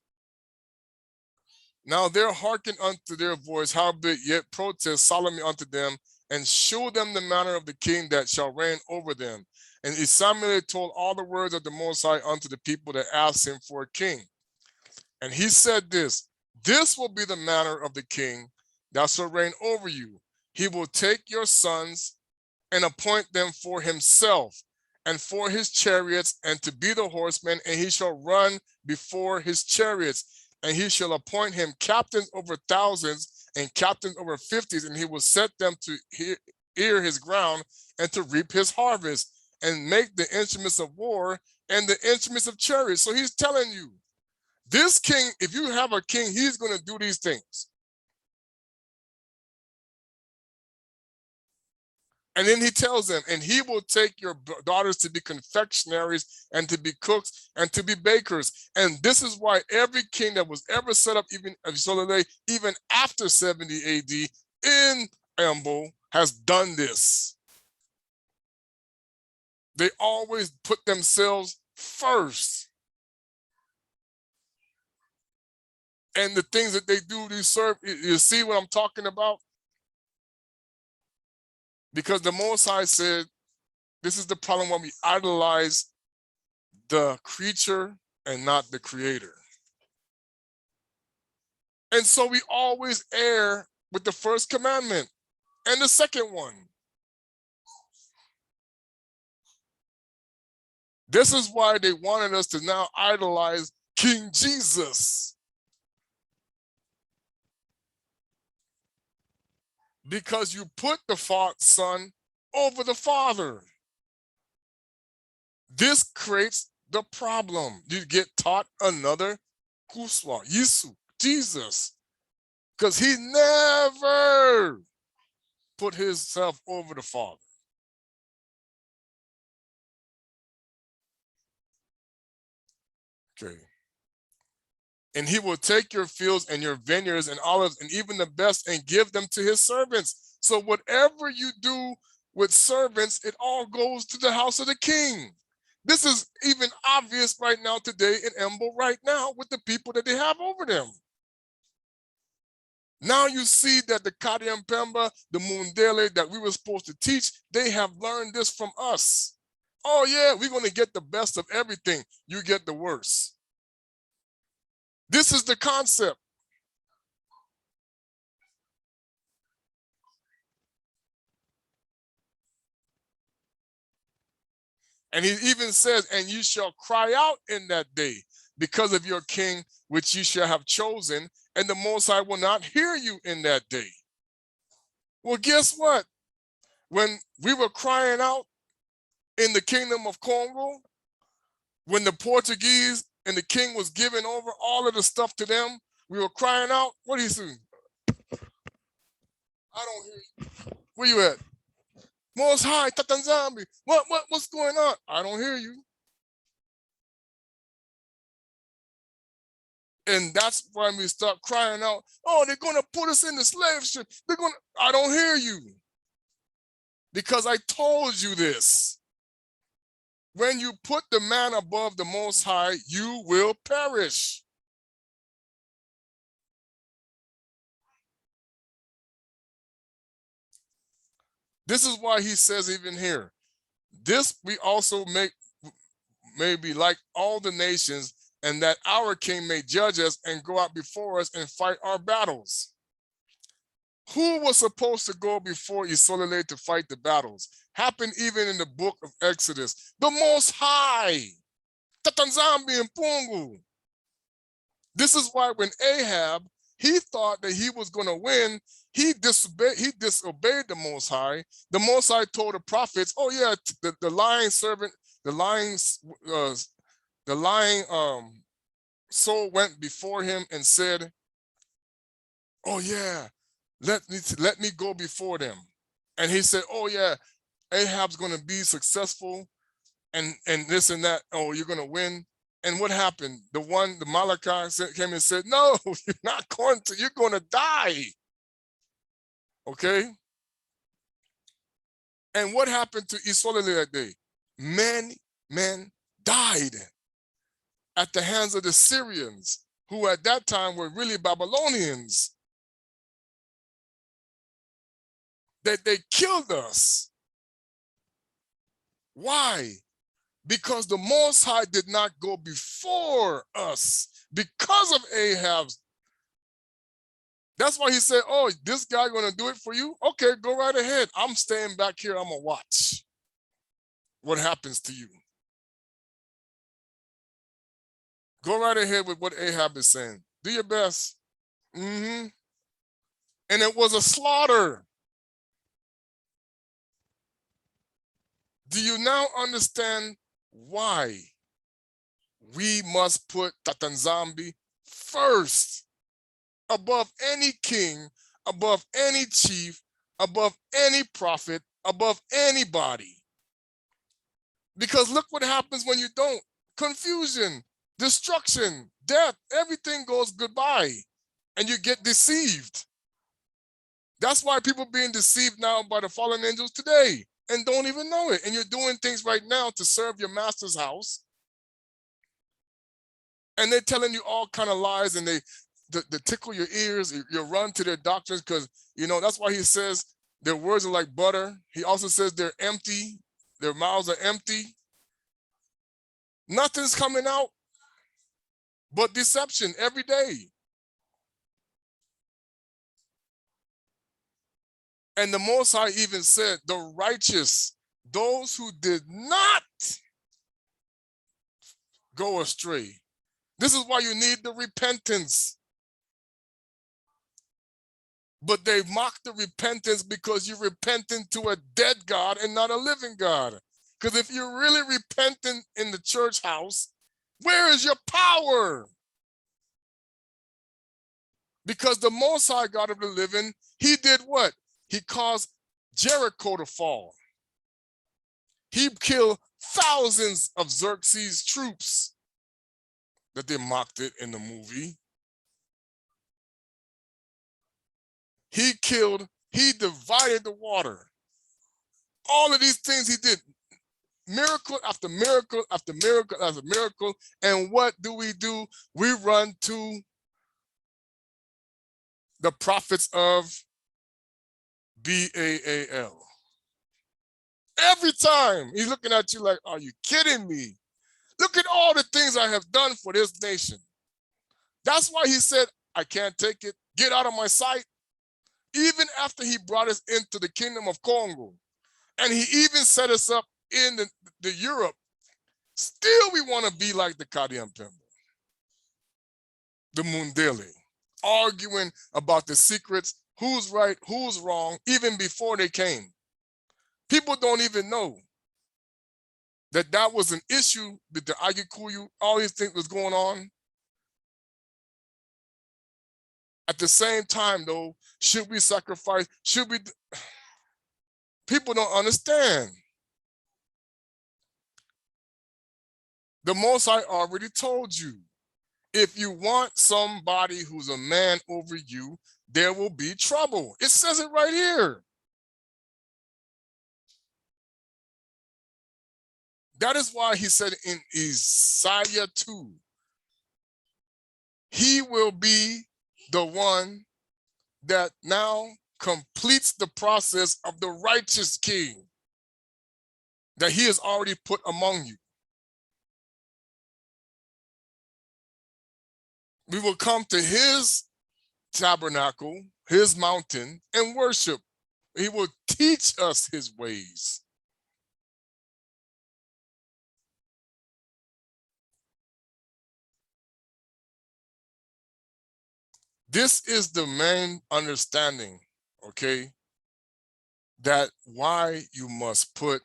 Now they're hearken unto their voice, howbeit yet protest solemnly unto them, and show them the manner of the king that shall reign over them. And nSemi told all the words of the Most High unto the people that asked him for a king. And he said this will be the manner of the king that shall reign over you. He will take your sons and appoint them for himself and for his chariots and to be the horsemen, and he shall run before his chariots. And he shall appoint him captains over thousands and captains over fifties, and he will set them to ear his ground and to reap his harvest and make the instruments of war and the instruments of chariots. So he's telling you, this king, if you have a king, he's going to do these things. And then he tells them, and he will take your daughters to be confectionaries and to be cooks and to be bakers. And this is why every king that was ever set up, even Isolele, even after 70 AD in Ambo, has done this. They always put themselves first. And the things that they do, they serve, you see what I'm talking about? Because the Most High said, this is the problem when we idolize the creature and not the creator. And so we always err with the first commandment and the second one. This is why they wanted us to now idolize King Jesus. Because you put the Son over the Father. This creates the problem. You get taught another Kuswa, Yisu, Jesus. Because he never put himself over the Father. Okay. And he will take your fields and your vineyards and olives and even the best and give them to his servants. So whatever you do with servants, it all goes to the house of the king. This is even obvious right now today in Embo right now with the people that they have over them. Now you see that the Kadiam Pemba, the Mundele that we were supposed to teach, they have learned this from us. Oh yeah, we're going to get the best of everything. You get the worst. This is the concept. And he even says, and you shall cry out in that day because of your king, which you shall have chosen, and the Most High will not hear you in that day. Well, guess what? When we were crying out in the kingdom of Congo, when the Portuguese and the king was giving over all of the stuff to them, we were crying out. What do you say? I don't hear you. Where you at? Most High, Tata nZambi. What's going on? I don't hear you. And that's when we start crying out, oh, they're going to put us in the slave ship. I don't hear you. Because I told you this. When you put the man above the Most High, you will perish. This is why he says even here, this we also may be like all the nations, and that our king may judge us and go out before us and fight our battles. Who was supposed to go before Isolele to fight the battles? Happened even in the book of Exodus. The Most High, Tata nZambi and Pungu. This is why when Ahab, he thought that he was going to win, he disobeyed the Most High. The Most High told the prophets, oh yeah, the lying servant, the lying soul went before him and said, oh yeah, let me go before them. And he said, oh yeah, Ahab's going to be successful and this and that. Oh, you're going to win. And what happened? The Malachi came and said, no, you're not going to, you're going to die. Okay? And what happened to Isolele that day? Many men died at the hands of the Syrians, who at that time were really Babylonians. They killed us. Why? Because the Most High did not go before us because of Ahab's. That's why he said, oh, this guy gonna do it for you? Okay, go right ahead. I'm staying back here, I'm gonna watch what happens to you. Go right ahead with what Ahab is saying. Do your best. And it was a slaughter. Do you now understand why we must put Tata nZambi first, above any king, above any chief, above any prophet, above anybody. Because look what happens when you don't. Confusion, destruction, death, everything goes goodbye, and you get deceived. That's why people being deceived now by the fallen angels today and don't even know it. And you're doing things right now to serve your master's house. And they're telling you all kind of lies, and they tickle your ears. You run to their doctrines because, you know, that's why he says their words are like butter. He also says they're empty. Their mouths are empty. Nothing's coming out but deception every day. And the Most High even said, the righteous, those who did not go astray. This is why you need the repentance. But they mock the repentance because you're repenting to a dead God and not a living God. Because if you're really repenting in the church house, where is your power? Because the Most High God of the living, he did what? He caused Jericho to fall. He killed thousands of Xerxes' troops. That they mocked it in the movie. He divided the water. All of these things he did. Miracle after miracle after miracle after miracle. And what do? We run to the prophets of Baal. Every time he's looking at you like, are you kidding me? Look at all the things I have done for this nation. That's why he said, I can't take it. Get out of my sight. Even after he brought us into the Kingdom of Congo, and he even set us up in the Europe, still we want to be like the Kadian Pemba, the Mundele, arguing about the secrets, who's right, who's wrong, even before they came. People don't even know that was an issue with the Agikuyu, all these things was going on. At the same time, though, should we sacrifice? Should we? People don't understand. The Most High already told you, if you want somebody who's a man over you, there will be trouble. It says it right here. That is why he said in Isaiah 2, he will be the one that now completes the process of the righteous king that he has already put among you. We will come to his tabernacle, his mountain, and worship. He will teach us his ways. This is the main understanding, okay, that why you must put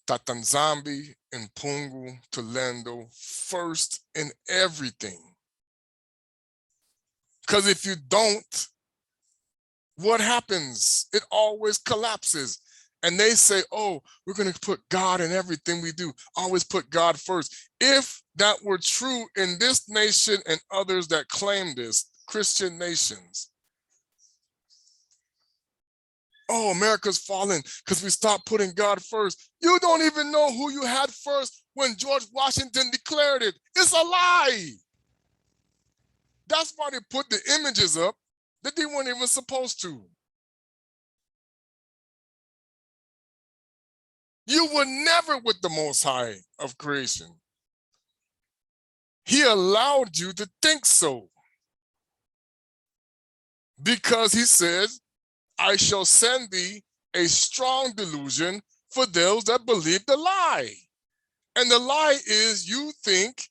Tata nZambi and Pungu Tulendo first in everything. Because if you don't, what happens? It always collapses. And they say, oh, we're going to put God in everything we do. Always put God first. If that were true in this nation and others that claim this, Christian nations, oh, America's fallen because we stopped putting God first. You don't even know who you had first when George Washington declared it. It's a lie. That's why they put the images up that they weren't even supposed to. You were never with the Most High of creation. He allowed you to think so. Because he says, I shall send thee a strong delusion for those that believe the lie. And the lie is you think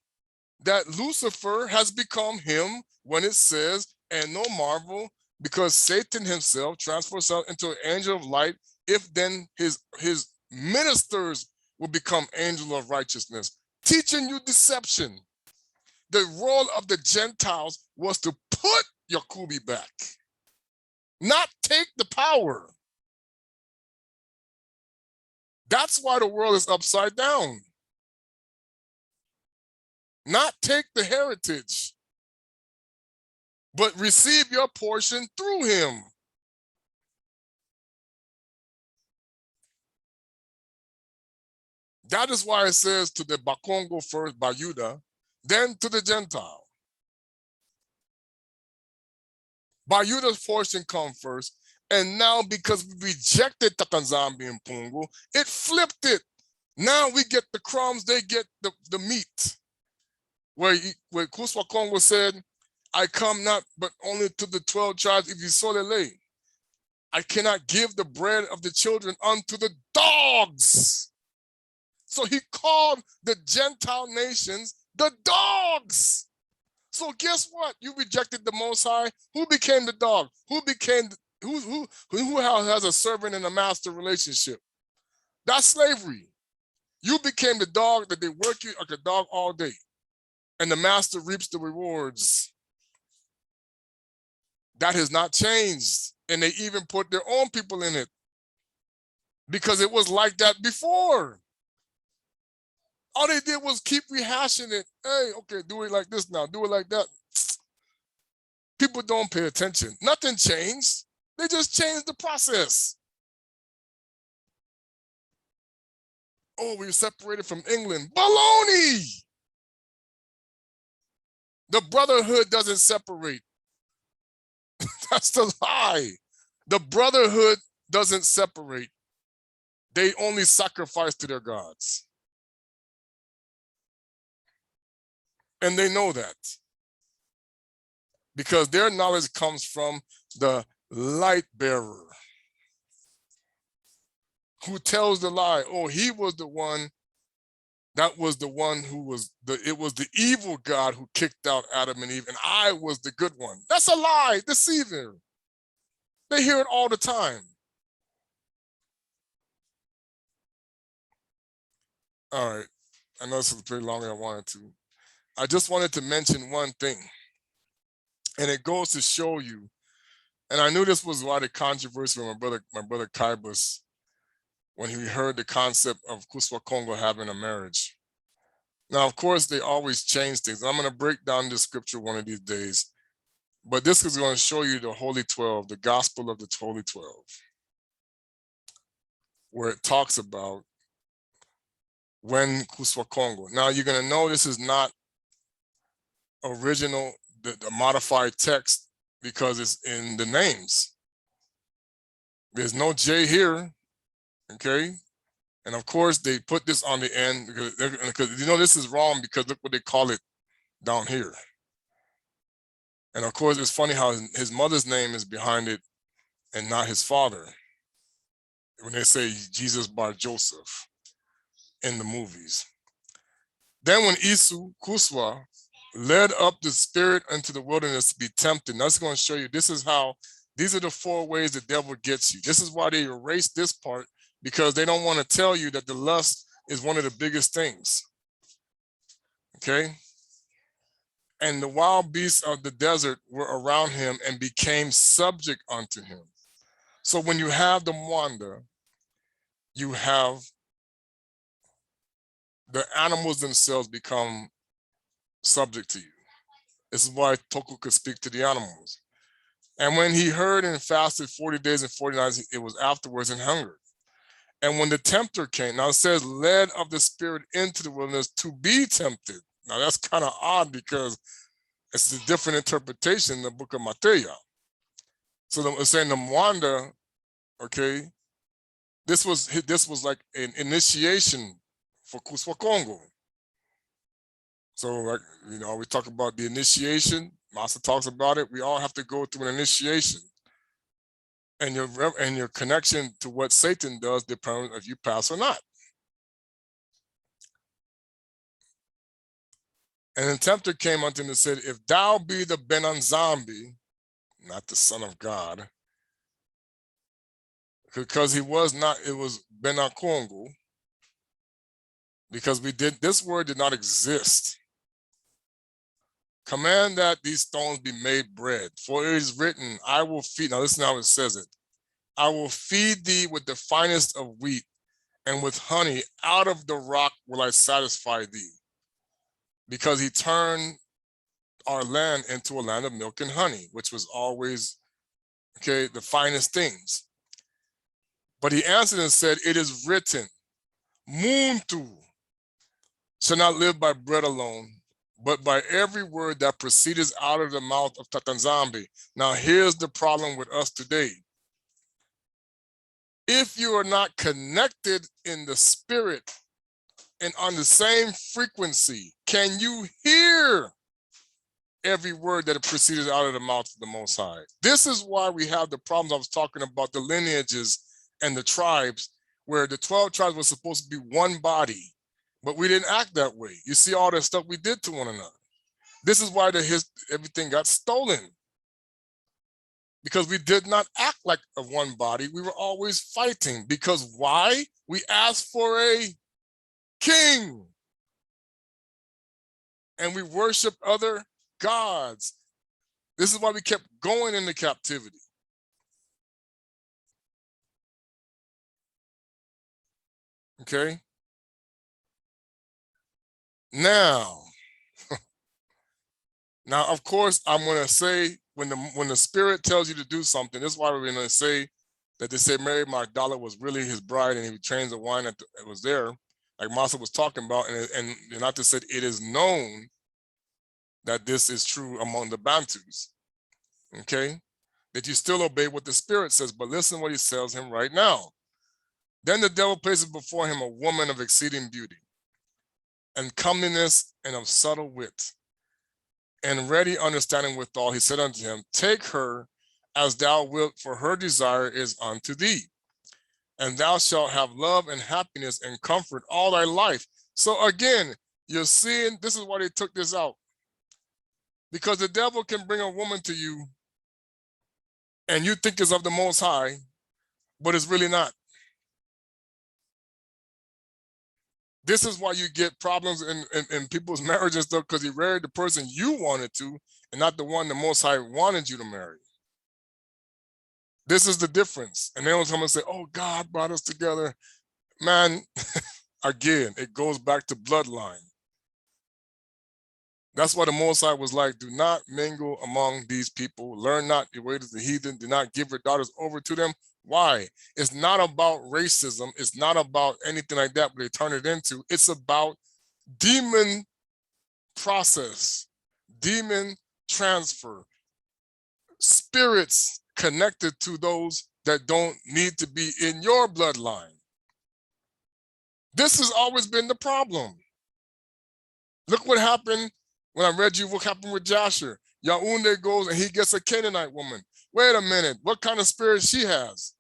that Lucifer has become him when it says, and no marvel, because Satan himself transfers himself into an angel of light, if then his ministers will become angel of righteousness, teaching you deception. The role of the Gentiles was to put Yakubi back, not take the power. That's why the world is upside down. Not take the heritage, but receive your portion through him. That is why it says to the Bakongo first, Bayuda, then to the Gentile. Bayuda's portion come first, and now because we rejected nZambi and Pungu, it flipped it. Now we get the crumbs, they get the meat. Where Kuswa Kongo said, I come not but only to the 12 tribes of Isolele. I cannot give the bread of the children unto the dogs. So he called the Gentile nations the dogs. So guess what? You rejected the Most High. Who became the dog? Who has a servant and a master relationship? That's slavery. You became the dog that they work you like a dog all day, and the master reaps the rewards. That has not changed, and they even put their own people in it because it was like that before. All they did was keep rehashing it. Hey, okay, do it like this now, do it like that. People don't pay attention. Nothing changed. They just changed the process. Oh, we were separated from England. Baloney! The brotherhood doesn't separate. That's the lie. The brotherhood doesn't separate. They only sacrifice to their gods. And they know that. Because their knowledge comes from the light bearer who tells the lie. Oh, he was the one, that was the one who was, it was the evil God who kicked out Adam and Eve, and I was the good one. That's a lie, deceiver. They hear it all the time. All right, I know this is pretty longer than I wanted to. I just wanted to mention one thing, and it goes to show you, and I knew this was why the controversy with my brother Kaibus, when he heard the concept of Kuswa Kongo having a marriage. Now, of course, they always change things. I'm going to break down this scripture one of these days, but this is going to show you the Holy 12, the gospel of the Holy 12, where it talks about when Kuswa Kongo. Now, you're going to know this is not original, the modified text, because it's in the names. There's no J here, okay? And of course, they put this on the end because you know this is wrong, because look what they call it down here. And of course, it's funny how his mother's name is behind it and not his father, when they say Jesus Bar Joseph in the movies. Then when Isu Kuswa led up the spirit into the wilderness to be tempted, and that's going to show you, this is how, these are the 4 ways the devil gets you. This is why they erase this part, because they don't want to tell you that the lust is one of the biggest things, okay? And the wild beasts of the desert were around him and became subject unto him. So when you have the Muanda, you have the animals themselves become subject to you. This is why Toku could speak to the animals. And when he heard and fasted 40 days and 40 nights, it was afterwards and hungered. And when the tempter came, now it says, led of the spirit into the wilderness to be tempted. Now that's kind of odd, because it's a different interpretation in the book of Matthew. So it's saying the Muanda, okay, this was like an initiation for Kuswa Kongo. So, like, you know, we talk about the initiation. Master talks about it. We all have to go through an initiation, and your connection to what Satan does depends if you pass or not. And the tempter came unto him and said, if thou be the nZambi, not the Son of God, because he was not, it was Kongo, because this word did not exist. Command that these stones be made bread, for it is written, I will feed, now listen how it says it, I will feed thee with the finest of wheat, and with honey out of the rock will I satisfy thee. Because he turned our land into a land of milk and honey, which was always, okay, the finest things. But he answered and said, it is written, Muntu shall not live by bread alone, but by every word that proceeds out of the mouth of Tata nZambi. Now here's the problem with us today. If you are not connected in the spirit and on the same frequency, can you hear every word that proceeds out of the mouth of the Most High? This is why we have the problems I was talking about, the lineages and the tribes, where the 12 tribes were supposed to be one body, but we didn't act that way. You see all the stuff we did to one another. This is why everything got stolen. Because we did not act like a one body. We were always fighting. Because why? We asked for a king. And we worship other gods. This is why we kept going into captivity. Okay? Now, of course, I'm going to say, when the spirit tells you to do something, this is why we're going to say that they say Mary Magdala was really his bride and he trains the wine that was there, like Masa was talking about, and not to say it is known that this is true among the Bantus, okay? That you still obey what the spirit says, but listen what he tells him right now. Then the devil places before him a woman of exceeding beauty and comeliness and of subtle wit and ready understanding withal. He said unto him, take her as thou wilt, for her desire is unto thee. And thou shalt have love and happiness and comfort all thy life. So again, you're seeing, this is why they took this out. Because the devil can bring a woman to you and you think it's of the Most High, but it's really not. This is why you get problems in people's marriages and stuff, because you married the person you wanted to and not the one the Most High wanted you to marry. This is the difference. And they don't come and say, oh, God brought us together. Man, again, it goes back to bloodline. That's why the Most High was like, do not mingle among these people. Learn not your way to the heathen. Do not give your daughters over to them. Why? It's not about racism. It's not about anything like that, but they turn it into. It's about demon process, demon transfer, spirits connected to those that don't need to be in your bloodline. This has always been the problem. Look what happened when I read you what happened with Joshua. Yaounde goes and he gets a Canaanite woman. Wait a minute, what kind of spirit she has?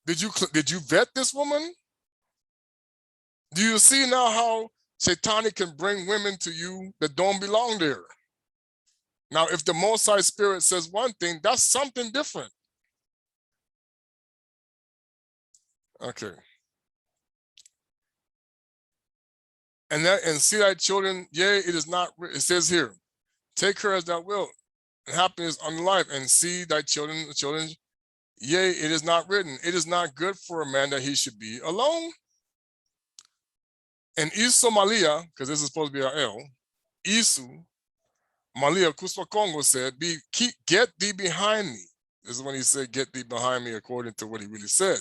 Did you vet this woman? Do you see now how Satanic can bring women to you that don't belong there? Now, if the Most High Spirit says one thing, that's something different. Okay. And see thy children, yea, it is not, it says here, take her as thou wilt, and happiness on life, and see thy children, yea, it is not written, it is not good for a man that he should be alone. And Isu Malia, because this is supposed to be our L, Isu Malia Kuswa Kongo said, get thee behind me. This is when he said, get thee behind me, according to what he really said.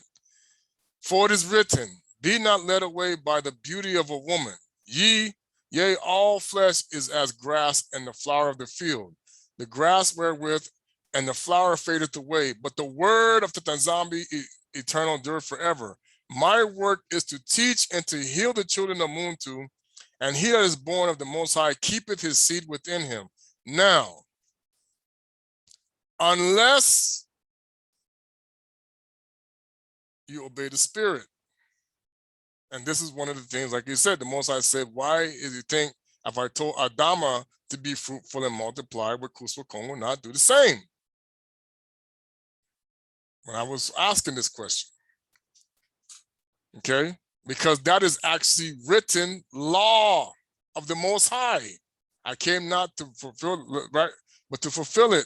For it is written, be not led away by the beauty of a woman. Yea, all flesh is as grass and the flower of the field. The grass wherewith and the flower fadeth away, but the word of the nZambi eternal endure forever. My work is to teach and to heal the children of Muntu, and he that is born of the Most High keepeth his seed within him. Now, unless you obey the Spirit, and this is one of the things, like you said, the Most High said, why is you think if I told Adama to be fruitful and multiply, would Kuswa Kongo not do the same? When I was asking this question, okay? Because that is actually written law of the Most High. I came not to fulfill, right, but to fulfill it.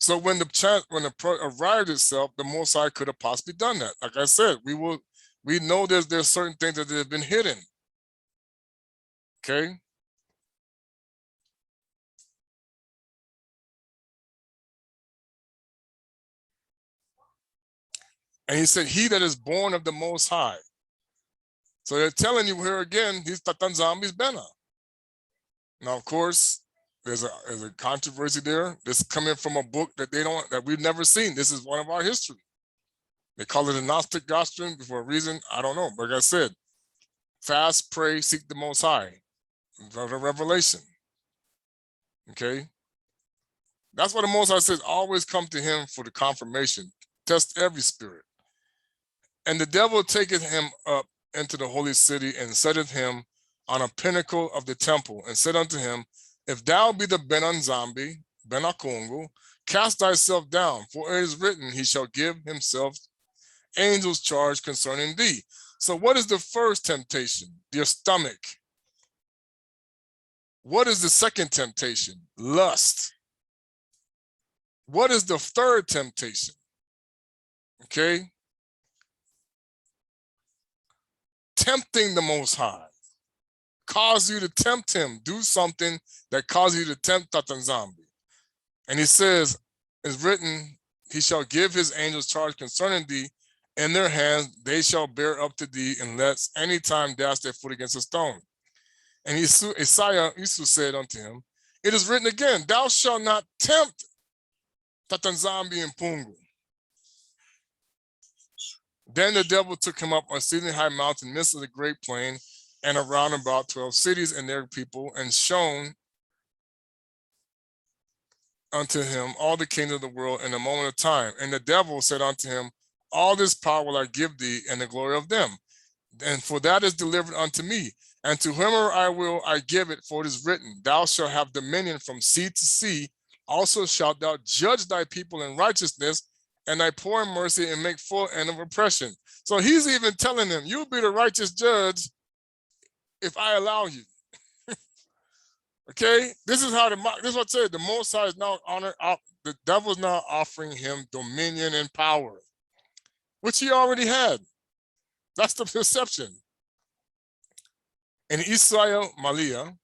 So when the arrived itself, the Most High could have possibly done that. Like I said, we know there's certain things that have been hidden. Okay. And he said, he that is born of the Most High. So they're telling you here again, he's nZambi's Bena. Now, of course, there's a controversy there. This is coming from a book that we've never seen. This is one of our history. They call it a Gnostic doctrine for a reason. I don't know. But like I said, fast, pray, seek the Most High. The revelation. Okay. That's what the Most High says. Always come to him for the confirmation. Test every spirit. And the devil taketh him up into the holy city and setteth him on a pinnacle of the temple and said unto him, if thou be the nZambi, Yah Kongo, cast thyself down, for it is written, he shall give himself angels charge concerning thee. So what is the first temptation? Your stomach. What is the second temptation? Lust. What is the third temptation? Okay. Tempting the Most High. Cause you to tempt him. Do something that causes you to tempt nZambi. And he says, it's written, he shall give his angels charge concerning thee. In their hands they shall bear up to thee, unless any time dash their foot against a stone. And Isaiah said unto him, it is written again, thou shalt not tempt nZambi and Pungu. Then the devil took him up on exceedingly high mountain, midst of the great plain, and around about 12 cities and their people, and shown unto him all the kingdoms of the world in a moment of time. And the devil said unto him, all this power will I give thee, and the glory of them. And for that is delivered unto me. And to whomever I will, I give it, for it is written, thou shalt have dominion from sea to sea. Also shalt thou judge thy people in righteousness, and thy poor in mercy, and make full end of oppression. So he's even telling them, you'll be the righteous judge if I allow you. Okay, this is what I said. The Most High is now honored. The devil is now offering him dominion and power, which he already had. That's the perception. And Israel Malia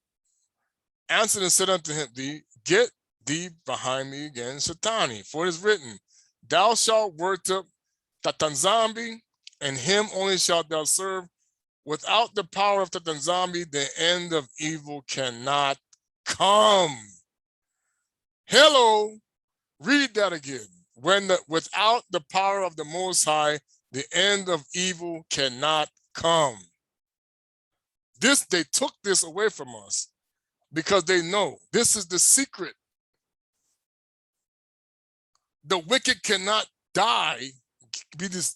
answered and said unto him, get thee behind me again, Satani, for it is written, thou shalt worship nZambi, and him only shalt thou serve. Without the power of nZambi, the end of evil cannot come. Hello, read that again. Without the power of the Most High, the end of evil cannot come. They took this away from us because they know this is the secret. The wicked cannot die,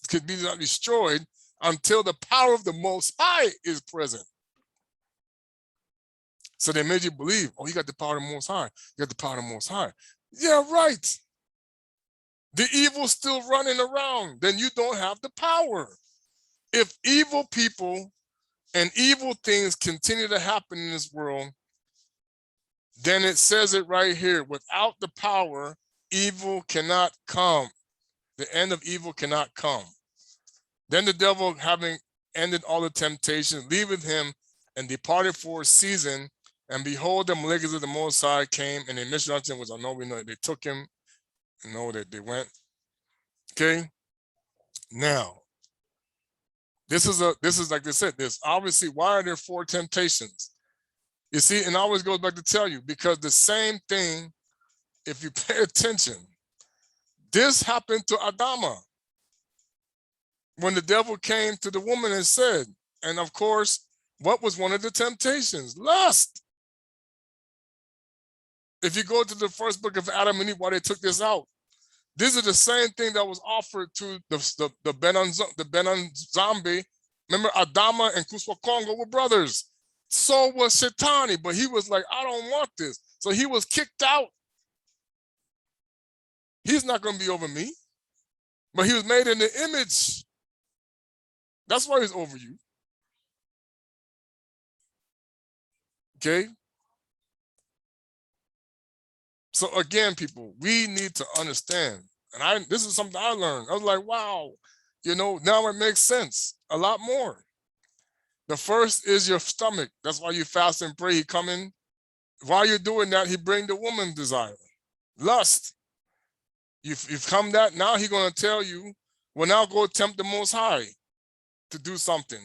could be not destroyed until the power of the Most High is present. So they made you believe, oh, you got the power of the Most High. You got the power of the Most High. Yeah, right. The evil's still running around. Then you don't have the power. If evil people and evil things continue to happen in this world, then it says it right here, without the power, evil cannot come. The end of evil cannot come. Then the devil, having ended all the temptations, leaveth him and departed for a season. And behold, the malignants of the Most High came, and they ministered unto him, which I know we know they took him, you know that they went. Okay. Now, this is like they said, there's obviously, why are there 4 temptations? You see, and I always goes back to tell you, because the same thing, if you pay attention, this happened to Adama. When the devil came to the woman and said, and of course, what was one of the temptations? Lust. If you go to the first book of Adam and Eve, why they took this out, this is the same thing that was offered to the nZambi. Remember, Adama and Kuswa Kongo were brothers. So was Shetani, but he was like, I don't want this. So he was kicked out. He's not going to be over me. But he was made in the image. That's why he's over you. Okay? So again, people, we need to understand. And this is something I learned. I was like, wow, now it makes sense a lot more. The first is your stomach. That's why you fast and pray. He come in. While you're doing that, he bring the woman desire, lust. You've come that, now he's going to tell you, well, now go tempt the Most High to do something.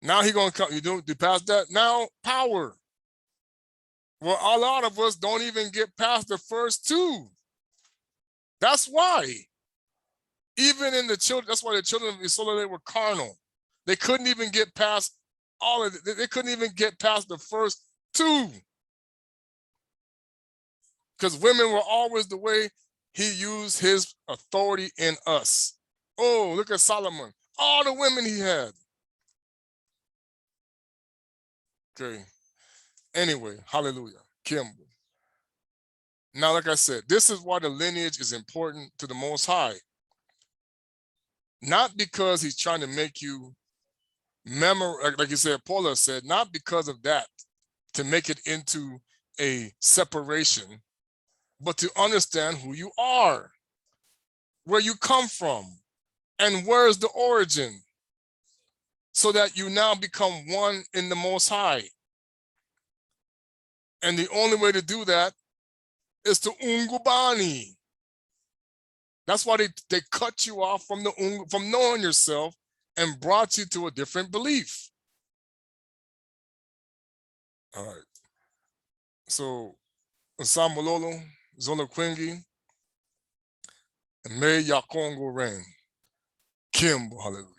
Now he's going to come, you past that. Now, power. Well, a lot of us don't even get past the first two. That's why. Even in the children, that's why the children of Isolele were carnal. They couldn't even get past all of it. They couldn't even get past the first two. Because women were always the way he used his authority in us. Oh, look at Solomon. All the women he had. Okay. Anyway, hallelujah. Kimball. Now, like I said, this is why the lineage is important to the Most High. Not because he's trying to make you like you said, Paula said, not because of that, to make it into a separation, but to understand who you are, where you come from, and where's the origin, so that you now become one in the Most High. And the only way to do that is to ungubani. That's why they cut you off from knowing yourself and brought you to a different belief. All right. So, Nsambololo, Zola Quingi, and may Yah Kongo reign. Kimbo, hallelujah.